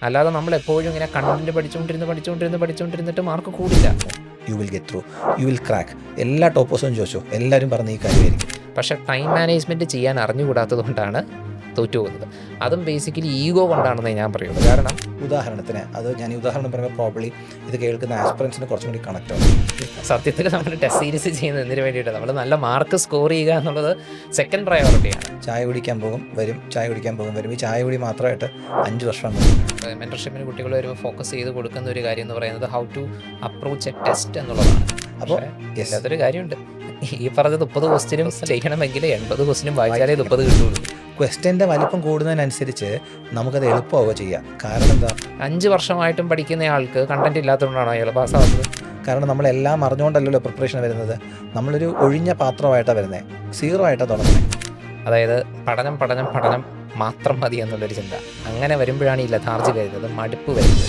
അല്ലാതെ നമ്മൾ എപ്പോഴും ഇങ്ങനെ കണ്ടന്റ് പഠിച്ചുകൊണ്ടിരുന്നിട്ട് മാർക്ക് കൂടില്ല. You will get through, you will crack. എല്ലാ ടോപ്പേഴ്സും ചോദിച്ചു, എല്ലാവരും പറഞ്ഞ ഈ കാര്യമായിരിക്കും. പക്ഷേ ടൈം മാനേജ്മെൻറ്റ് ചെയ്യാൻ അറിഞ്ഞുകൂടാത്തത് കൊണ്ടാണ് തോറ്റു പോകുന്നത്. അതും ബേസിക്കലി ഈഗോ കൊണ്ടാണെന്നേ ഞാൻ പറയുള്ളൂ. കാരണം ഉദാഹരണത്തിന് ഞാൻ ഈ ഉദാഹരണം പറയുമ്പോൾ പ്രോബ്ലി ഇത് കേൾക്കുന്ന ആസ്പിറൻസിന് കുറച്ചും കൂടി കണക്ട് ആവും. സത്യത്തിൽ നമ്മൾ ടെസ്റ്റ് സീരീസ് ചെയ്യുന്നത് എന്തിനു വേണ്ടിയിട്ടാണ്? നമ്മൾ നല്ല മാർക്ക് സ്കോർ ചെയ്യുക എന്നുള്ളത് സെക്കൻഡ് പ്രയോറിറ്റിയാണ്. ചായ കുടിക്കാൻ പോകും വരും, ചായ കുടിക്കാൻ പോകും വരും. ഈ ചായ കുടി മാത്രമായിട്ട് 5 വർഷം മെൻറ്റർഷിപ്പിന് കുട്ടികൾ വരുമ്പോൾ ഫോക്കസ് ചെയ്ത് കൊടുക്കുന്ന ഒരു കാര്യം എന്ന് പറയുന്നത് how to approach a test എന്നുള്ളതാണ്. അപ്പോൾ അതൊരു കാര്യമുണ്ട്. ഈ പറഞ്ഞ 30 ക്വസ്റ്റിനും ചെയ്യണമെങ്കിൽ 80 ക്വസ്റ്റിനും വായിച്ചാലേ 30 കിട്ടുള്ളൂ. ക്വസ്റ്റ്യൻ്റെ വലിപ്പം കൂടുന്നതിനനുസരിച്ച് നമുക്കത് എളുപ്പമാവുക ചെയ്യാം. കാരണം എന്താ? 5 വർഷമായിട്ടും പഠിക്കുന്ന ആൾക്ക് കണ്ടന്റ് ഇല്ലാത്തതുകൊണ്ടാണോ അയാൾ പാസ്സാവുന്നത്? കാരണം നമ്മളെല്ലാം അറിഞ്ഞുകൊണ്ടല്ലോ പ്രിപ്പറേഷൻ വരുന്നത്. നമ്മളൊരു ഒഴിഞ്ഞ പാത്രമായിട്ടാണ് വരുന്നത്, 0 ആയിട്ടാണ് തുടങ്ങുന്നത്. അതായത് പഠനം മാത്രം മതി എന്നുള്ളൊരു ചിന്ത. അങ്ങനെ വരുമ്പോഴാണ് ഈ ലഥാർജി വരുന്നത്, മടുപ്പ് വരുന്നത്.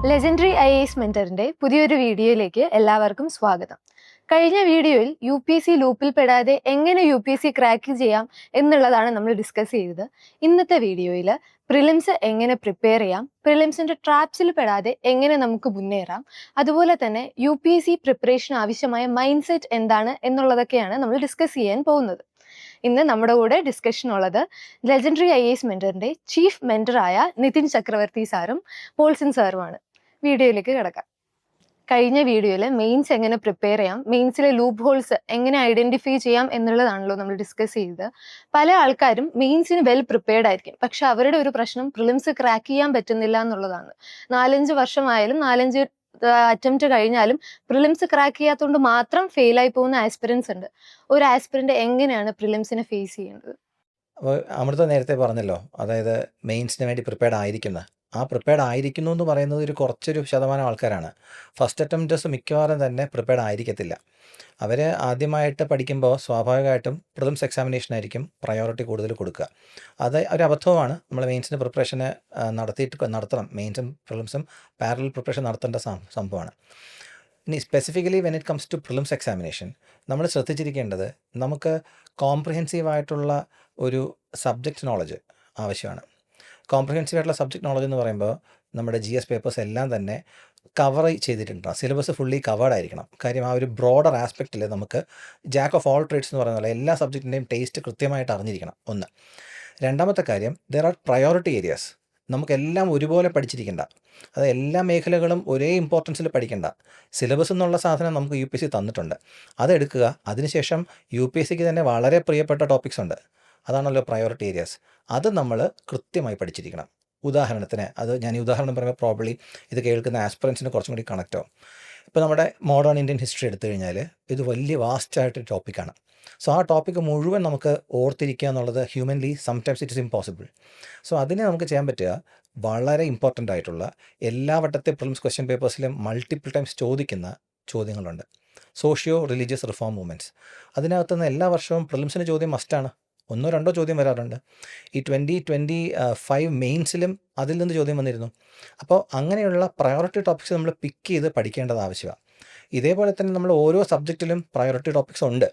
ലെജൻഡറി IAS മെന്ററിന്റെ പുതിയൊരു വീഡിയോയിലേക്ക് എല്ലാവർക്കും സ്വാഗതം. കഴിഞ്ഞ വീഡിയോയിൽ UPSC ലൂപ്പിൽ പെടാതെ എങ്ങനെ UPSC ക്രാക്ക് ചെയ്യാം എന്നുള്ളതാണ് നമ്മൾ ഡിസ്കസ് ചെയ്തത്. ഇന്നത്തെ വീഡിയോയിൽ പ്രിലിംസ് എങ്ങനെ പ്രിപ്പയർ ചെയ്യാം, പ്രിലിംസിന്റെ ട്രാപ്സിൽ പെടാതെ എങ്ങനെ നമുക്ക് മുന്നേറാം, അതുപോലെ തന്നെ UPSC പ്രിപ്പറേഷൻ ആവശ്യമായ മൈൻഡ് സെറ്റ് എന്താണ് എന്നുള്ളതൊക്കെയാണ് നമ്മൾ ഡിസ്കസ് ചെയ്യാൻ പോകുന്നത്. ഇന്ന് നമ്മുടെ കൂടെ ഡിസ്കഷൻ ഉള്ളത് ലെജൻഡറി IAS മെന്ററിന്റെ ചീഫ് മെന്ററായ നിതിൻ ചക്രവർത്തി സാറും പോൾസൺ സാറുമാണ്. വീഡിയോയിലേക്ക് കിടക്കാം. കഴിഞ്ഞ വീഡിയോയിൽ മെയിൻസ് എങ്ങനെ പ്രിപ്പയർ ചെയ്യാം, മെയിൻസിലെ ലൂപ്പ് ഹോൾസ് എങ്ങനെ ഐഡന്റിഫൈ ചെയ്യാം എന്നുള്ളതാണല്ലോ നമ്മൾ ഡിസ്കസ് ചെയ്തത്. പല ആൾക്കാരും മെയിൻസിന് വെൽ പ്രിപ്പയർഡ് ആയിരിക്കും, പക്ഷെ അവരുടെ ഒരു പ്രശ്നം പ്രിലിംസ് ക്രാക്ക് ചെയ്യാൻ പറ്റുന്നില്ല എന്നുള്ളതാണ്. 4-5 വർഷമായാലും 4-5 അറ്റംപ്റ്റ് കഴിഞ്ഞാലും പ്രിലിംസ് ക്രാക്ക് ചെയ്യാത്തതുകൊണ്ട് മാത്രം ഫെയിലായി പോകുന്ന ആസ്പിറൻസ് ഉണ്ട്. ഒരു ആസ്പിറന്റ് എങ്ങനെയാണ് പ്രിലിംസിനെ ഫേസ് ചെയ്യേണ്ടത്? അപ്പോൾ അമൃത നേരത്തെ പറഞ്ഞല്ലോ, അതായത് മെയിൻസിന് വേണ്ടി പ്രിപ്പയർഡ് ആയിരിക്കുന്ന, ആ പ്രിപ്പയർഡ് ആയിരിക്കുന്നു എന്ന് പറയുന്നത് ഒരു കുറച്ചൊരു ശതമാനം ആൾക്കാരാണ്. ഫസ്റ്റ് അറ്റംപ്റ്റേഴ്സ് മിക്കവാറും തന്നെ പ്രിപ്പയർഡ് ആയിരിക്കത്തില്ല. അവർ ആദ്യമായിട്ട് പഠിക്കുമ്പോൾ സ്വാഭാവികമായിട്ടും പ്രിലിംസ് എക്സാമിനേഷൻ ആയിരിക്കും പ്രയോറിറ്റി കൂടുതൽ കൊടുക്കുക. അത് ഒരു അബദ്ധവുമാണ്. നമ്മൾ മെയിൻസിന് പ്രിപ്പറേഷന് നടത്തണം. മെയിൻസും പ്രിലിംസും പാരലൽ പ്രിപ്പറേഷൻ നടത്തേണ്ട സംഭവമാണ്. ഇനി specifically when it comes to prelims examination നമ്മൾ ശ്രദ്ധിച്ചിരിക്കേണ്ടത്, നമുക്ക് കോംപ്രിഹെൻസീവായിട്ടുള്ള ഒരു സബ്ജക്റ്റ് നോളജ് ആവശ്യമാണ്. കോംപ്രിഹെൻസീവ് ആയിട്ടുള്ള സബ്ജക്റ്റ് നോളജ് എന്ന് പറയുമ്പോൾ നമ്മുടെ GS പേപ്പേഴ്സ് എല്ലാം തന്നെ കവർ ചെയ്തിട്ടുണ്ടാകും. സിലബസ് ഫുള്ളി കവേർഡ് ആയിരിക്കണം. കാര്യം ആ ഒരു ബ്രോഡർ ആസ്പെക്റ്റിൽ നമുക്ക് ജാക്ക് ഓഫ് ഓൾ ട്രേഡ്സ് എന്ന് പറയുന്ന പോലെ എല്ലാ സബ്ജക്റ്റിൻ്റെയും ടേസ്റ്റ് കൃത്യമായിട്ട് അറിഞ്ഞിരിക്കണം. ഒന്ന്. രണ്ടാമത്തെ കാര്യം, ദർ ആർ പ്രയോറിറ്റി ഏരിയാസ്. നമുക്കെല്ലാം ഒരുപോലെ പഠിച്ചിരിക്കേണ്ട, അത് എല്ലാ മേഖലകളും ഒരേ ഇമ്പോർട്ടൻസിൽ പഠിക്കേണ്ട. സിലബസ് എന്നുള്ള സാധനം നമുക്ക് UPSC തന്നിട്ടുണ്ട്, അതെടുക്കുക. അതിനുശേഷം UPSCക്ക് തന്നെ വളരെ പ്രിയപ്പെട്ട ടോപ്പിക്സ് ഉണ്ട്, അതാണല്ലോ പ്രയോറിറ്റി ഏരിയാസ്. അത് നമ്മൾ കൃത്യമായി പഠിച്ചിരിക്കണം. ഉദാഹരണത്തിന് ഞാൻ ഈ ഉദാഹരണം പറയുമ്പോൾ പ്രോബ്ലി ഇത് കേൾക്കുന്ന ആസ്പിറൻസിന് കുറച്ചും കൂടി കണക്റ്റ് ആവും. ഇപ്പോൾ നമ്മുടെ മോഡേൺ ഇന്ത്യൻ ഹിസ്റ്ററി എടുത്തു കഴിഞ്ഞാൽ ഇത് വലിയ വാസ്റ്റായിട്ട് ടോപ്പിക്കാണ്. സോ ആ ടോപ്പിക്ക് മുഴുവൻ നമുക്ക് ഓർത്തിരിക്കുക എന്നുള്ളത് humanly sometimes it is impossible. So അതിനെ നമുക്ക് ചെയ്യാൻ പറ്റുക വളരെ ഇമ്പോർട്ടൻ്റ് ആയിട്ടുള്ള എല്ലാ വട്ടത്തെ പ്രിലിംസ് ക്വസ്റ്റ്യൻ പേപ്പേഴ്സിലും മൾട്ടിപ്പിൾ ടൈംസ് ചോദിക്കുന്ന ചോദ്യങ്ങളുണ്ട്. സോഷ്യോ റിലീജിയസ് റിഫോം മൂവ്മെൻറ്റ്സ്, അതിനകത്തുനിന്ന് എല്ലാ വർഷവും പ്രിലിംസിന് ചോദ്യം മസ്റ്റാണ്. 1-2 ചോദ്യം വരാറുണ്ട്. ഈ 2025 മെയിൻസിലും അതിൽ നിന്ന് ചോദ്യം വന്നിരുന്നു. അപ്പോൾ അങ്ങനെയുള്ള പ്രയോറിറ്റി ടോപ്പിക്സ് നമ്മൾ പിക്ക് ചെയ്ത് പഠിക്കേണ്ടത് ആവശ്യമാണ്. ഇതേപോലെ തന്നെ നമ്മൾ ഓരോ സബ്ജക്റ്റിലും പ്രയോറിറ്റി ടോപ്പിക്സ് ഉണ്ട്.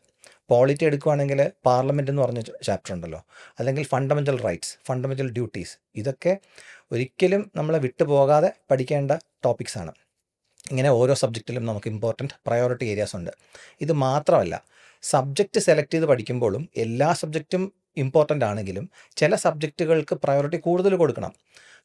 പോളിറ്റി എടുക്കുകയാണെങ്കിൽ പാർലമെൻറ്റ് എന്ന് പറഞ്ഞ ചാപ്റ്റർ ഉണ്ടല്ലോ, അല്ലെങ്കിൽ ഫണ്ടമെൻ്റൽ റൈറ്റ്സ്, ഫണ്ടമെൻ്റൽ ഡ്യൂട്ടീസ്, ഇതൊക്കെ ഒരിക്കലും നമ്മളെ വിട്ടുപോകാതെ പഠിക്കേണ്ട ടോപ്പിക്സാണ്. ഇങ്ങനെ ഓരോ സബ്ജക്റ്റിലും നമുക്ക് ഇമ്പോർട്ടൻറ്റ് പ്രയോറിറ്റി ഏരിയാസ് ഉണ്ട്. ഇത് മാത്രമല്ല, സബ്ജക്റ്റ് സെലക്ട് ചെയ്ത് പഠിക്കുമ്പോഴും എല്ലാ സബ്ജക്റ്റും ഇമ്പോർട്ടൻ്റ് ആണെങ്കിലും ചില സബ്ജക്റ്റുകൾക്ക് പ്രയോറിറ്റി കൂടുതൽ കൊടുക്കണം.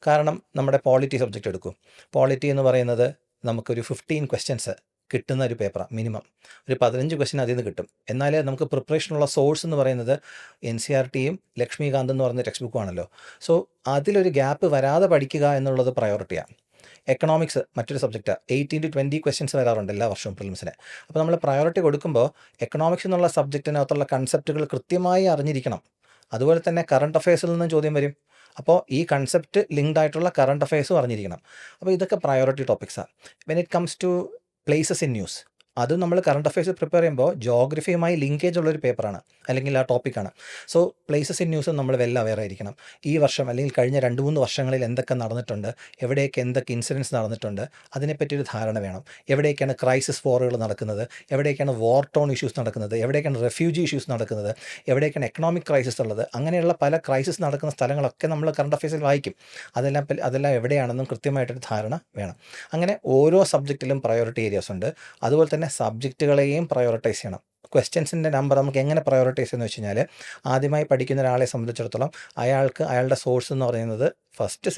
കാരണം നമ്മുടെ പോളിറ്റി സബ്ജക്റ്റ് എടുക്കും. പോളിറ്റി എന്ന് പറയുന്നത് നമുക്കൊരു 15 ക്വസ്റ്റ്യൻസ് കിട്ടുന്ന ഒരു പേപ്പറാണ്. മിനിമം ഒരു 15 ക്വസ്റ്റ്യൻ അതിൽ നിന്ന് കിട്ടും. എന്നാൽ നമുക്ക് പ്രിപ്പറേഷനുള്ള സോഴ്സ് എന്ന് പറയുന്നത് NCERTയും ലക്ഷ്മികാന്ത് എന്ന് പറയുന്ന ടെക്സ്റ്റ് ബുക്കുമാണല്ലോ. സോ അതിലൊരു ഗ്യാപ്പ് വരാതെ പഠിക്കുക എന്നുള്ളത് പ്രയോറിറ്റിയാണ്. എക്കണോമിക്സ് മറ്റൊരു സബ്ജക്റ്റാണ്. 18 to 20 ക്വസ്റ്റ്യൻസ് വരാറുണ്ട് എല്ലാ വർഷവും പ്രിലിംസിന്. അപ്പോൾ നമ്മൾ പ്രയോറിറ്റി കൊടുക്കുമ്പോൾ എക്കണോമിക്സ് എന്നുള്ള സബ്ജക്റ്റിനകത്തുള്ള കൺസെപ്റ്റുകൾ കൃത്യമായി അറിഞ്ഞിരിക്കണം. അതുപോലെ തന്നെ കറണ്ട് അഫയേഴ്സിൽ നിന്നും ചോദ്യം വരും. അപ്പോൾ ഈ കൺസെപ്റ്റ് ലിങ്ക്ഡ് ആയിട്ടുള്ള കറണ്ട് അഫയേഴ്സും അറിഞ്ഞിരിക്കണം. അപ്പോൾ ഇതൊക്കെ പ്രയോറിറ്റി ടോപ്പിക്സാണ്. When it comes to places in news, അത് നമ്മൾ കറണ്ട് അഫയേഴ്സ് പ്രിപ്പയർ ചെയ്യുമ്പോൾ ജോഗ്രഫിയുമായി ലിങ്കേജ് ഉള്ളൊരു പേപ്പറാണ്, അല്ലെങ്കിൽ ആ ടോപ്പിക്കാണ്. സോ പ്ലേസസ് ഇൻ ന്യൂസ് നമ്മൾ വെൽ അവെയർ ആയിരിക്കണം. ഈ വർഷം അല്ലെങ്കിൽ കഴിഞ്ഞ 2-3 വർഷങ്ങളിൽ എന്തൊക്കെ നടന്നിട്ടുണ്ട്, എവിടെയൊക്കെ എന്തൊക്കെ ഇൻസിഡൻസ് നടന്നിട്ടുണ്ട്, അതിനെപ്പറ്റി ഒരു ധാരണ വേണം. എവിടെയൊക്കെയാണ് ക്രൈസിസ് വാറുകൾ നടക്കുന്നത്, എവിടെയൊക്കെയാണ് വാർ ടോൺ ഇഷ്യൂസ് നടക്കുന്നത്, എവിടെയൊക്കെയാണ് റെഫ്യൂജി ഇഷ്യൂസ് നടക്കുന്നത്, എവിടെയൊക്കെയാണ് എക്കണോമിക് ക്രൈസിസ് ഉള്ളത്, അങ്ങനെയുള്ള പല ക്രൈസിസ് നടക്കുന്ന സ്ഥലങ്ങളൊക്കെ നമ്മൾ കറണ്ട് അഫയേഴ്സിൽ വായിക്കും. അതെല്ലാം എവിടെയാണെന്നും കൃത്യമായിട്ടൊരു ധാരണ വേണം. അങ്ങനെ ഓരോ സബ്ജക്റ്റിലും പ്രയോറിറ്റി ഏരിയാസ് ഉണ്ട്. അതുപോലെ തന്നെ സബ്ജക്റ്റുകളെയും പ്രയോറിറ്റൈസ് ചെയ്യണം. ക്വസ്റ്റ്യൻസിൻ്റെ നമ്പർ നമുക്ക് എങ്ങനെ പ്രയോറിറ്റൈസ് ചെയ്യുന്നത് വെച്ച് കഴിഞ്ഞാൽ, ആദ്യമായി പഠിക്കുന്ന ഒരാളെ സംബന്ധിച്ചിടത്തോളം അയാളുടെ സോഴ്സ് എന്ന് പറയുന്നത് ഫസ്റ്റ്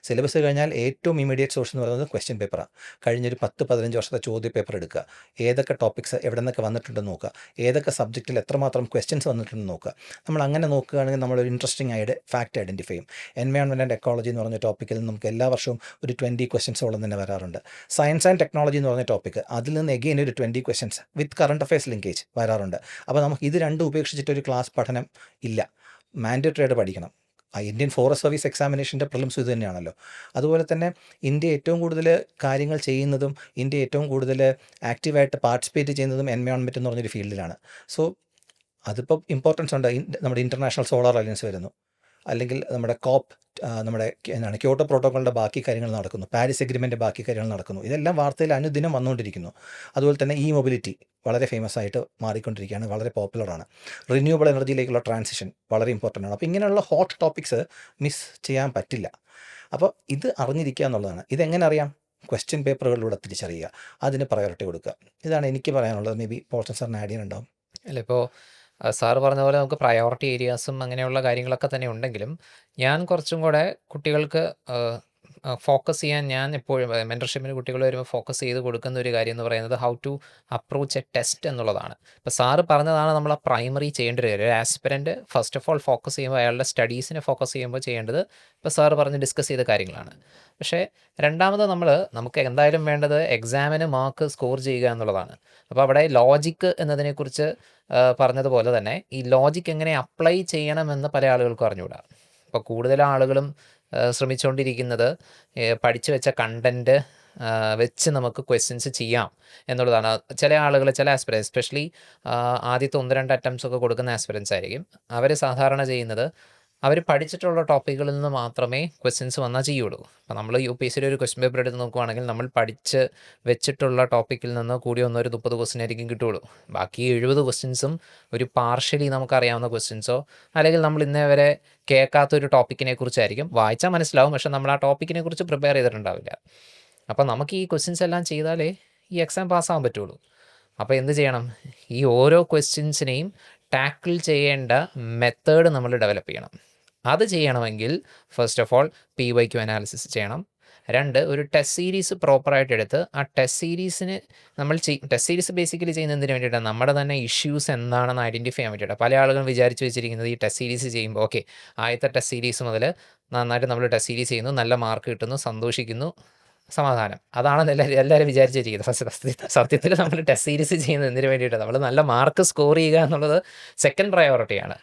സിലബസ് കഴിഞ്ഞാൽ ഏറ്റവും ഇമീഡിയറ്റ് സോഴ്സ് എന്ന് പറയുന്നത് ക്വസ്റ്റ്യൻ പേപ്പറാണ്. കഴിഞ്ഞൊരു 10-15 വർഷത്തെ ചോദ്യ പേപ്പർ എടുക്കുക, ഏതൊക്കെ ടോപ്പിക്സ് എവിടെ നിന്നൊക്കെ വന്നിട്ടുണ്ടെന്ന് നോക്കുക, ഏതൊക്കെ സബ്ജക്റ്റിൽ എത്രമാത്രം ക്വസ്റ്റ്യൻസ് വന്നിട്ടുണ്ടെന്ന് നോക്കുക. നമ്മൾ അങ്ങനെ നോക്കുകയാണെങ്കിൽ നമ്മളൊരു ഇൻട്രസ്റ്റിംഗ് ആയിട്ട് ഫാക്റ്റ് ഐഡൻറ്റിഫൈ ചെയ്യും. എൻവയോൺമെൻറ്റ് ആൻഡ് എക്കോളജി എന്ന് പറഞ്ഞ ടോപ്പിക്കിൽ നമുക്ക് എല്ലാ വർഷവും ഒരു 20 ക്വസ്റ്റ്യൻസോളം തന്നെ വരാറുണ്ട്. സയൻസ് ആൻഡ് ടെക്നോളജി എന്ന് പറഞ്ഞ ടോപ്പിക്ക്, അതിൽ നിന്ന് എഗെയിൻ ഒരു 20 questions with current affairs linkage വരാറുണ്ട്. അപ്പോൾ നമുക്ക് ഇത് രണ്ടും ഉപേക്ഷിച്ചിട്ടൊരു ക്ലാസ് പഠനം ഇല്ല. മാൻഡേറ്ററി ആയിട്ട് പഠിക്കണം. ഇന്ത്യൻ ഫോറസ്റ്റ് സർവീസ് എക്സാമിനേഷൻ്റെ പ്രിലിംസ് ഇത് തന്നെയാണല്ലോ. അതുപോലെ തന്നെ ഇന്ത്യ ഏറ്റവും കൂടുതൽ കാര്യങ്ങൾ ചെയ്യുന്നതും ഇന്ത്യ ഏറ്റവും കൂടുതൽ ആക്റ്റീവായിട്ട് പാർട്ടിസിപ്പേറ്റ് ചെയ്യുന്നതും എൻവയോൺമെൻറ്റ് എന്ന് പറഞ്ഞൊരു ഫീൽഡിലാണ്. സോ അതിപ്പോൾ ഇമ്പോർട്ടൻസ് ഉണ്ട്. നമ്മുടെ ഇൻ്റർനാഷണൽ സോളാർ അലയൻസ് വരുന്നു, അല്ലെങ്കിൽ നമ്മുടെ നമ്മുടെ ക്യോട്ടോ പ്രോട്ടോക്കോളിൻ്റെ ബാക്കി കാര്യങ്ങൾ നടക്കുന്നു, പാരീസ് എഗ്രിമെൻ്റ് ബാക്കി കാര്യങ്ങൾ നടക്കുന്നു. ഇതെല്ലാം വാർത്തയിൽ അനുദിനം വന്നുകൊണ്ടിരിക്കുന്നു. അതുപോലെ തന്നെ മൊബിലിറ്റി വളരെ ഫേമസ് ആയിട്ട് മാറിക്കൊണ്ടിരിക്കുകയാണ്, വളരെ പോപ്പുലറാണ്. റിന്യൂവബിൾ എനർജിയിലേക്കുള്ള ട്രാൻസിഷൻ വളരെ ഇമ്പോർട്ടൻ്റ് ആണ്. അപ്പോൾ ഇങ്ങനെയുള്ള ഹോട്ട് ടോപ്പിക്സ് മിസ് ചെയ്യാൻ പറ്റില്ല. അപ്പോൾ ഇത് അറിഞ്ഞിരിക്കുക എന്നുള്ളതാണ്. ഇതെങ്ങനെ അറിയാം? ക്വസ്റ്റ്യൻ പേപ്പറുകളിലൂടെ തിരിച്ചറിയുക, അതിന് പ്രയോറിറ്റി കൊടുക്കുക. ഇതാണ് എനിക്ക് പറയാനുള്ളത്. മേ ബി പോൾസൺ സാറിന് ആഡ് ചെയ്യാനുണ്ടാവും. അല്ല, ഇപ്പോൾ സാറ് പറഞ്ഞ പോലെ നമുക്ക് പ്രയോറിറ്റി ഏരിയാസും അങ്ങനെയുള്ള കാര്യങ്ങളൊക്കെ തന്നെ ഉണ്ടെങ്കിലും, ഞാൻ കുറച്ചും കൂടെ കുട്ടികൾക്ക് ഫോക്കസ് ചെയ്യാൻ, ഞാൻ എപ്പോഴും മെൻറ്റർഷിപ്പിന് കുട്ടികൾ വരുമ്പോൾ ഫോക്കസ് ചെയ്ത് കൊടുക്കുന്ന ഒരു കാര്യം എന്ന് പറയുന്നത് how to approach a test എന്നുള്ളതാണ്. ഇപ്പോൾ സാറ് പറഞ്ഞതാണ് നമ്മൾ ആ പ്രൈമറി ചെയ്യേണ്ട ഒരു കാര്യം. ഒരു aspirant first of all focus ചെയ്യുമ്പോൾ അയാളുടെ സ്റ്റഡീസിനെ ഫോക്കസ് ചെയ്യുമ്പോൾ ചെയ്യേണ്ടത് ഇപ്പോൾ സാറ് പറഞ്ഞ് ഡിസ്കസ് ചെയ്ത കാര്യങ്ങളാണ്. പക്ഷേ രണ്ടാമത് നമുക്ക് എന്തായാലും വേണ്ടത് എക്സാമിന് മാർക്ക് സ്കോർ ചെയ്യുക എന്നുള്ളതാണ്. അപ്പോൾ അവിടെ ലോജിക്ക് എന്നതിനെക്കുറിച്ച് പറഞ്ഞതുപോലെ തന്നെ ഈ ലോജിക്ക് എങ്ങനെ അപ്ലൈ ചെയ്യണമെന്ന് പല ആളുകൾക്കും അറിഞ്ഞുകൂടാ. ഇപ്പോൾ കൂടുതൽ ആളുകളും ശ്രമിച്ചുകൊണ്ടിരിക്കുന്നത് പഠിച്ചു വെച്ച കണ്ടൻറ്റ് വെച്ച് നമുക്ക് ക്വസ്റ്റ്യൻസ് ചെയ്യാം എന്നുള്ളതാണ്. ചില ആളുകൾ, ചില ആസ്പിരൻസ്, എസ്പെഷ്യലി ആദ്യത്തെ 1-2 അറ്റംപ്റ്റ്സ് ഒക്കെ കൊടുക്കുന്ന ആസ്പിരൻസ് ആയിരിക്കും. അവർ സാധാരണ ചെയ്യുന്നത് അവർ പഠിച്ചിട്ടുള്ള ടോപ്പിക്കുകളിൽ നിന്ന് മാത്രമേ ക്വസ്റ്റ്യൻസ് വന്നാൽ ചെയ്യുള്ളൂ. അപ്പോൾ നമ്മൾ UPSC ഒരു ക്വസ്റ്റ്യൻ പേപ്പർ എടുത്ത് നോക്കുവാണെങ്കിൽ നമ്മൾ പഠിച്ച് വെച്ചിട്ടുള്ള ടോപ്പിക്കിൽ നിന്ന് കൂടി ഒരു 30 ക്വസ്റ്റ്യൻ ആയിരിക്കും കിട്ടുള്ളൂ. ബാക്കി 70 ക്വസ്റ്റ്യൻസും ഒരു പാർഷ്യലി നമുക്കറിയാവുന്ന ക്വസ്റ്റ്യൻസോ അല്ലെങ്കിൽ നമ്മൾ ഇന്നേ വരെ കേൾക്കാത്തൊരു ടോപ്പിക്കിനെ കുറിച്ചായിരിക്കും. വായിച്ചാൽ മനസ്സിലാവും, പക്ഷേ നമ്മൾ ആ ടോപ്പിക്കിനെ കുറിച്ച് പ്രിപ്പയർ ചെയ്തിട്ടുണ്ടാവില്ല. അപ്പോൾ നമുക്ക് ഈ ക്വസ്റ്റ്യൻസ് എല്ലാം ചെയ്താലേ ഈ എക്സാം പാസ്സാകാൻ പറ്റുള്ളൂ. അപ്പോൾ എന്ത് ചെയ്യണം? ഈ ഓരോ ക്വസ്റ്റ്യൻസിനെയും ടാക്കിൾ ചെയ്യേണ്ട മെത്തേഡ് നമ്മൾ ഡെവലപ്പ് ചെയ്യണം. അത് ചെയ്യണമെങ്കിൽ first of all PYQ analysis ചെയ്യണം. 2, ഒരു ടെസ്റ്റ് സീരീസ് പ്രോപ്പറായിട്ട് എടുത്ത് ആ ടെസ്റ്റ് സീരീസിന് ടെസ്റ്റ് സീരീസ് ബേസിക്കലി ചെയ്യുന്നതിന് വേണ്ടിയിട്ടാണ്, നമ്മുടെ തന്നെ ഇഷ്യൂസ് എന്താണെന്ന് ഐഡൻറ്റിഫൈ ചെയ്യാൻ വേണ്ടിയിട്ടാണ്. പല ആളുകളും വിചാരിച്ച് വെച്ചിരിക്കുന്നത് ഈ ടെസ്റ്റ് സീരീസ് ചെയ്യുമ്പോൾ ഓക്കെ ആദ്യത്തെ ടെസ്റ്റ് സീരീസ് മുതൽ നന്നായിട്ട് നമ്മൾ ടെസ്റ്റ് സീരീസ് ചെയ്യുന്നു, നല്ല മാർക്ക് കിട്ടുന്നു, സന്തോഷിക്കുന്നു, സമാധാനം. അതാണ് എല്ലാവരും വിചാരിച്ചിരിക്കുന്നത്. സത്യത്തിൽ നമ്മൾ ടെസ്റ്റ് സീരീസ് ചെയ്യുന്നത് എന്തിനു വേണ്ടിയിട്ടാണ്? നമ്മൾ നല്ല മാർക്ക് സ്കോർ ചെയ്യുക എന്നുള്ളത് സെക്കൻഡ് പ്രയോറിറ്റിയാണ്.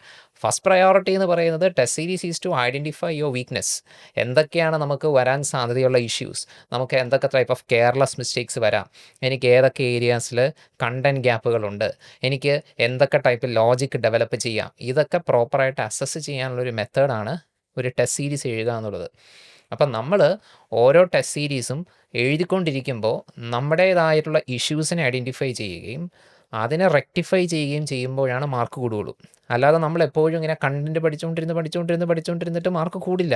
ഫസ്റ്റ് പ്രയോറിറ്റി എന്ന് പറയുന്നത് test series is to identify your weakness. എന്തൊക്കെയാണ് നമുക്ക് വരാൻ സാധ്യതയുള്ള ഇഷ്യൂസ്, നമുക്ക് എന്തൊക്കെ ടൈപ്പ് ഓഫ് കെയർലെസ് മിസ്റ്റേക്സ് വരാം, എനിക്ക് ഏതൊക്കെ ഏരിയാസിൽ കണ്ടൻറ് ഗ്യാപ്പുകളുണ്ട്, എനിക്ക് എന്തൊക്കെ ടൈപ്പ് ലോജിക്ക് ഡെവലപ്പ് ചെയ്യാം, ഇതൊക്കെ പ്രോപ്പറായിട്ട് അസസ് ചെയ്യാനുള്ളൊരു മെത്തേഡാണ് ഒരു ടെസ്റ്റ് സീരീസ് എഴുതുക എന്നുള്ളത്. അപ്പം നമ്മൾ ഓരോ ടെസ്റ്റ് സീരീസും എഴുതിക്കൊണ്ടിരിക്കുമ്പോൾ നമ്മുടേതായിട്ടുള്ള ഇഷ്യൂസിനെ ഐഡൻറ്റിഫൈ ചെയ്യുകയും അതിനെ റെക്ടിഫൈ ചെയ്യുകയും ചെയ്യുമ്പോഴാണ് മാർക്ക് കൂടുകയുള്ളൂ. അല്ലാതെ നമ്മൾ എപ്പോഴും ഇങ്ങനെ കണ്ടൻറ്റ് പഠിച്ചുകൊണ്ടിരുന്നിട്ട് മാർക്ക് കൂടില്ല.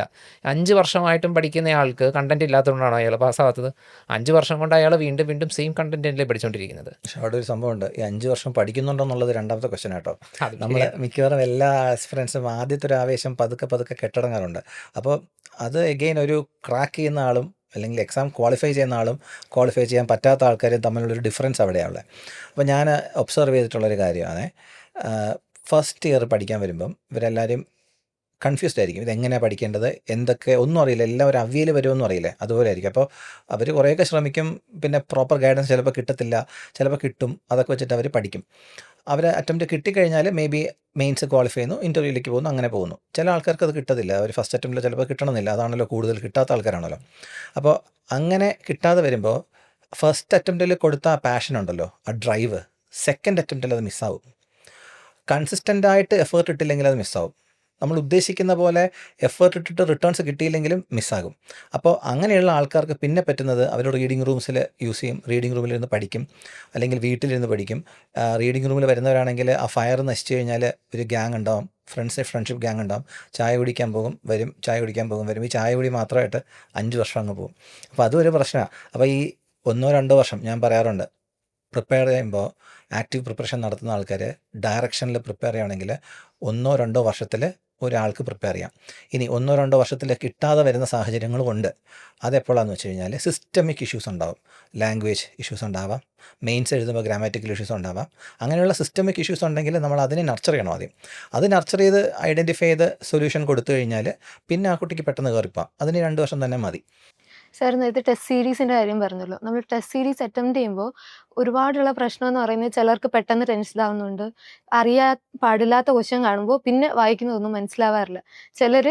5 വർഷമായിട്ടും പഠിക്കുന്ന ആൾക്ക് കണ്ടൻറ്റ് ഇല്ലാത്തതുകൊണ്ടാണോ അയാൾ പാസ്സാകാത്തത്? 5 വർഷം കൊണ്ട് അയാൾ വീണ്ടും സെയിം കണ്ടൻറ്റല്ലേ പഠിച്ചുകൊണ്ടിരിക്കുന്നത്. പക്ഷെ അവിടെ ഒരു സംഭവമുണ്ട്. ഈ 5 വർഷം പഠിക്കുന്നുണ്ടോ എന്നുള്ളത് രണ്ടാമത്തെ ക്വസ്റ്റ്യൻ കേട്ടോ. നമ്മൾ മിക്കവാറും എല്ലാ ആസ്പിറൻസും ആദ്യത്തെ ഒരു ആവേശം പതുക്കെ കെട്ടടങ്ങാറുണ്ട്. അപ്പോൾ അത് എഗെയിൻ ഒരു ക്രാക്ക് ചെയ്യുന്ന ആളും അല്ലെങ്കിൽ എക്സാം ക്വാളിഫൈ ചെയ്യുന്ന ആളും ക്വാളിഫൈ ചെയ്യാൻ പറ്റാത്ത ആൾക്കാരും തമ്മിലുള്ളൊരു ഡിഫറൻസ് അവിടെയാണ്. അപ്പോൾ ഞാൻ ഒബ്സർവ് ചെയ്തിട്ടുള്ളൊരു കാര്യമാണ്, ഫസ്റ്റ് ഇയർ പഠിക്കാൻ വരുമ്പം ഇവരെല്ലാവരും കൺഫ്യൂസ്ഡ് ആയിരിക്കും. ഇതെങ്ങനെയാണ് പഠിക്കേണ്ടത്, എന്തൊക്കെ ഒന്നും അറിയില്ല, എല്ലാവരും അവിയൽ വരുമെന്നും അറിയില്ലേ, അതുപോലെ ആയിരിക്കും. അപ്പോൾ അവർ കുറേയൊക്കെ ശ്രമിക്കും, പിന്നെ പ്രോപ്പർ ഗൈഡൻസ് ചിലപ്പോൾ കിട്ടത്തില്ല, ചിലപ്പോൾ കിട്ടും, അതൊക്കെ വെച്ചിട്ട് അവർ പഠിക്കും. അവർ അറ്റംപ്റ്റ് കിട്ടിക്കഴിഞ്ഞാൽ മേ ബി മെയിൻസ് ക്വാളിഫൈ ചെയ്യുന്നു, ഇൻ്റർവ്യൂവിലേക്ക് പോകുന്നു, അങ്ങനെ പോകുന്നു. ചില ആൾക്കാർക്ക് അത് കിട്ടത്തില്ല, അവർ ഫസ്റ്റ് അറ്റംപ്റ്റിൽ ചിലപ്പോൾ കിട്ടണമെന്നില്ല, അതാണല്ലോ കൂടുതൽ കിട്ടാത്ത ആൾക്കാരാണല്ലോ. അപ്പോൾ അങ്ങനെ കിട്ടാതെ വരുമ്പോൾ ഫസ്റ്റ് അറ്റംപ്റ്റിൽ കൊടുത്ത ആ പാഷൻ ഉണ്ടല്ലോ, ആ ഡ്രൈവ്, സെക്കൻഡ് അറ്റംപ്റ്റിൽ അത് മിസ്സാവും. കൺസിസ്റ്റൻ്റായിട്ട് എഫേർട്ട് ഇട്ടില്ലെങ്കിൽ അത് മിസ്സാവും. നമ്മൾ ഉദ്ദേശിക്കുന്ന പോലെ എഫേർട്ട് ഇട്ടിട്ട് റിട്ടേൺസ് കിട്ടിയില്ലെങ്കിലും മിസ്സാകും. അപ്പോൾ അങ്ങനെയുള്ള ആൾക്കാർക്ക് പിന്നെ പറ്റുന്നത് അവർ റീഡിംഗ് റൂംസിൽ യൂസ് ചെയ്യും, റീഡിംഗ് റൂമിലിരുന്ന് പഠിക്കും, അല്ലെങ്കിൽ വീട്ടിലിരുന്ന് പഠിക്കും. റീഡിംഗ് റൂമിൽ വരുന്നവരാണെങ്കിൽ ആ ഫയർ നശിച്ചു കഴിഞ്ഞാൽ ഒരു ഗ്യാങ് ഉണ്ടാവും, ഫ്രണ്ട്ഷിപ്പ് ഗ്യാങ് ഉണ്ടാവും. ചായ കുടിക്കാൻ പോകും, വരും, ചായ കുടിക്കാൻ പോകും, വരും. ഈ ചായ കുടി മാത്രമായിട്ട് 5 വർഷം അങ്ങ് പോകും. അപ്പോൾ അതും ഒരു പ്രശ്നമാണ്. അപ്പോൾ ഈ 1-2 വർഷം ഞാൻ പറയാറുണ്ട്, പ്രിപ്പയർ ചെയ്യുമ്പോൾ ആക്റ്റീവ് പ്രിപ്പറേഷൻ നടത്തുന്ന ആൾക്കാർ ഡയറക്ഷനിൽ പ്രിപ്പയർ ചെയ്യുകയാണെങ്കിൽ 1-2 വർഷത്തിൽ ഒരാൾക്ക് പ്രിപ്പയർ ചെയ്യാം. ഇനി 1-2 വർഷത്തിൽ കിട്ടാതെ വരുന്ന സാഹചര്യങ്ങളും ഉണ്ട്. അതെപ്പോഴാണെന്ന് വെച്ച് കഴിഞ്ഞാൽ സിസ്റ്റമിക് ഇഷ്യൂസ് ഉണ്ടാവും, ലാംഗ്വേജ് ഇഷ്യൂസ് ഉണ്ടാവാം, മെയിൻസ് എഴുതുമ്പോൾ ഗ്രാമാറ്റിക്കൽ ഇഷ്യൂസ് ഉണ്ടാവാം. അങ്ങനെയുള്ള സിസ്റ്റമിക് ഇഷ്യൂസ് ഉണ്ടെങ്കിൽ നമ്മൾ അതിനെ നർച്ചർ ചെയ്യണം ആദ്യം. അത് നർച്ചർ ചെയ്ത് ഐഡൻറ്റിഫൈ ചെയ്ത് സൊല്യൂഷൻ കൊടുത്തു കഴിഞ്ഞാൽ പിന്നെ ആ കുട്ടിക്ക് പെട്ടെന്ന് കയറിപ്പോവാം. അതിന് 2 വർഷം തന്നെ മതി. സാർ നേരത്തെ ടെസ്റ്റ് സീരീസിൻ്റെ കാര്യം പറഞ്ഞല്ലോ. നമ്മൾ ടെസ്റ്റ് സീരീസ് അറ്റംപ്റ്റ് ചെയ്യുമ്പോൾ ഒരുപാടുള്ള പ്രശ്നം എന്ന് പറയുന്നത് ചിലർക്ക് പെട്ടെന്ന് ടെൻഷനാവുന്നുണ്ട്. പാടില്ലാത്ത ക്വസ്റ്റ്യൻ കാണുമ്പോൾ പിന്നെ വായിക്കുന്നതൊന്നും മനസ്സിലാവാറില്ല. ചിലർ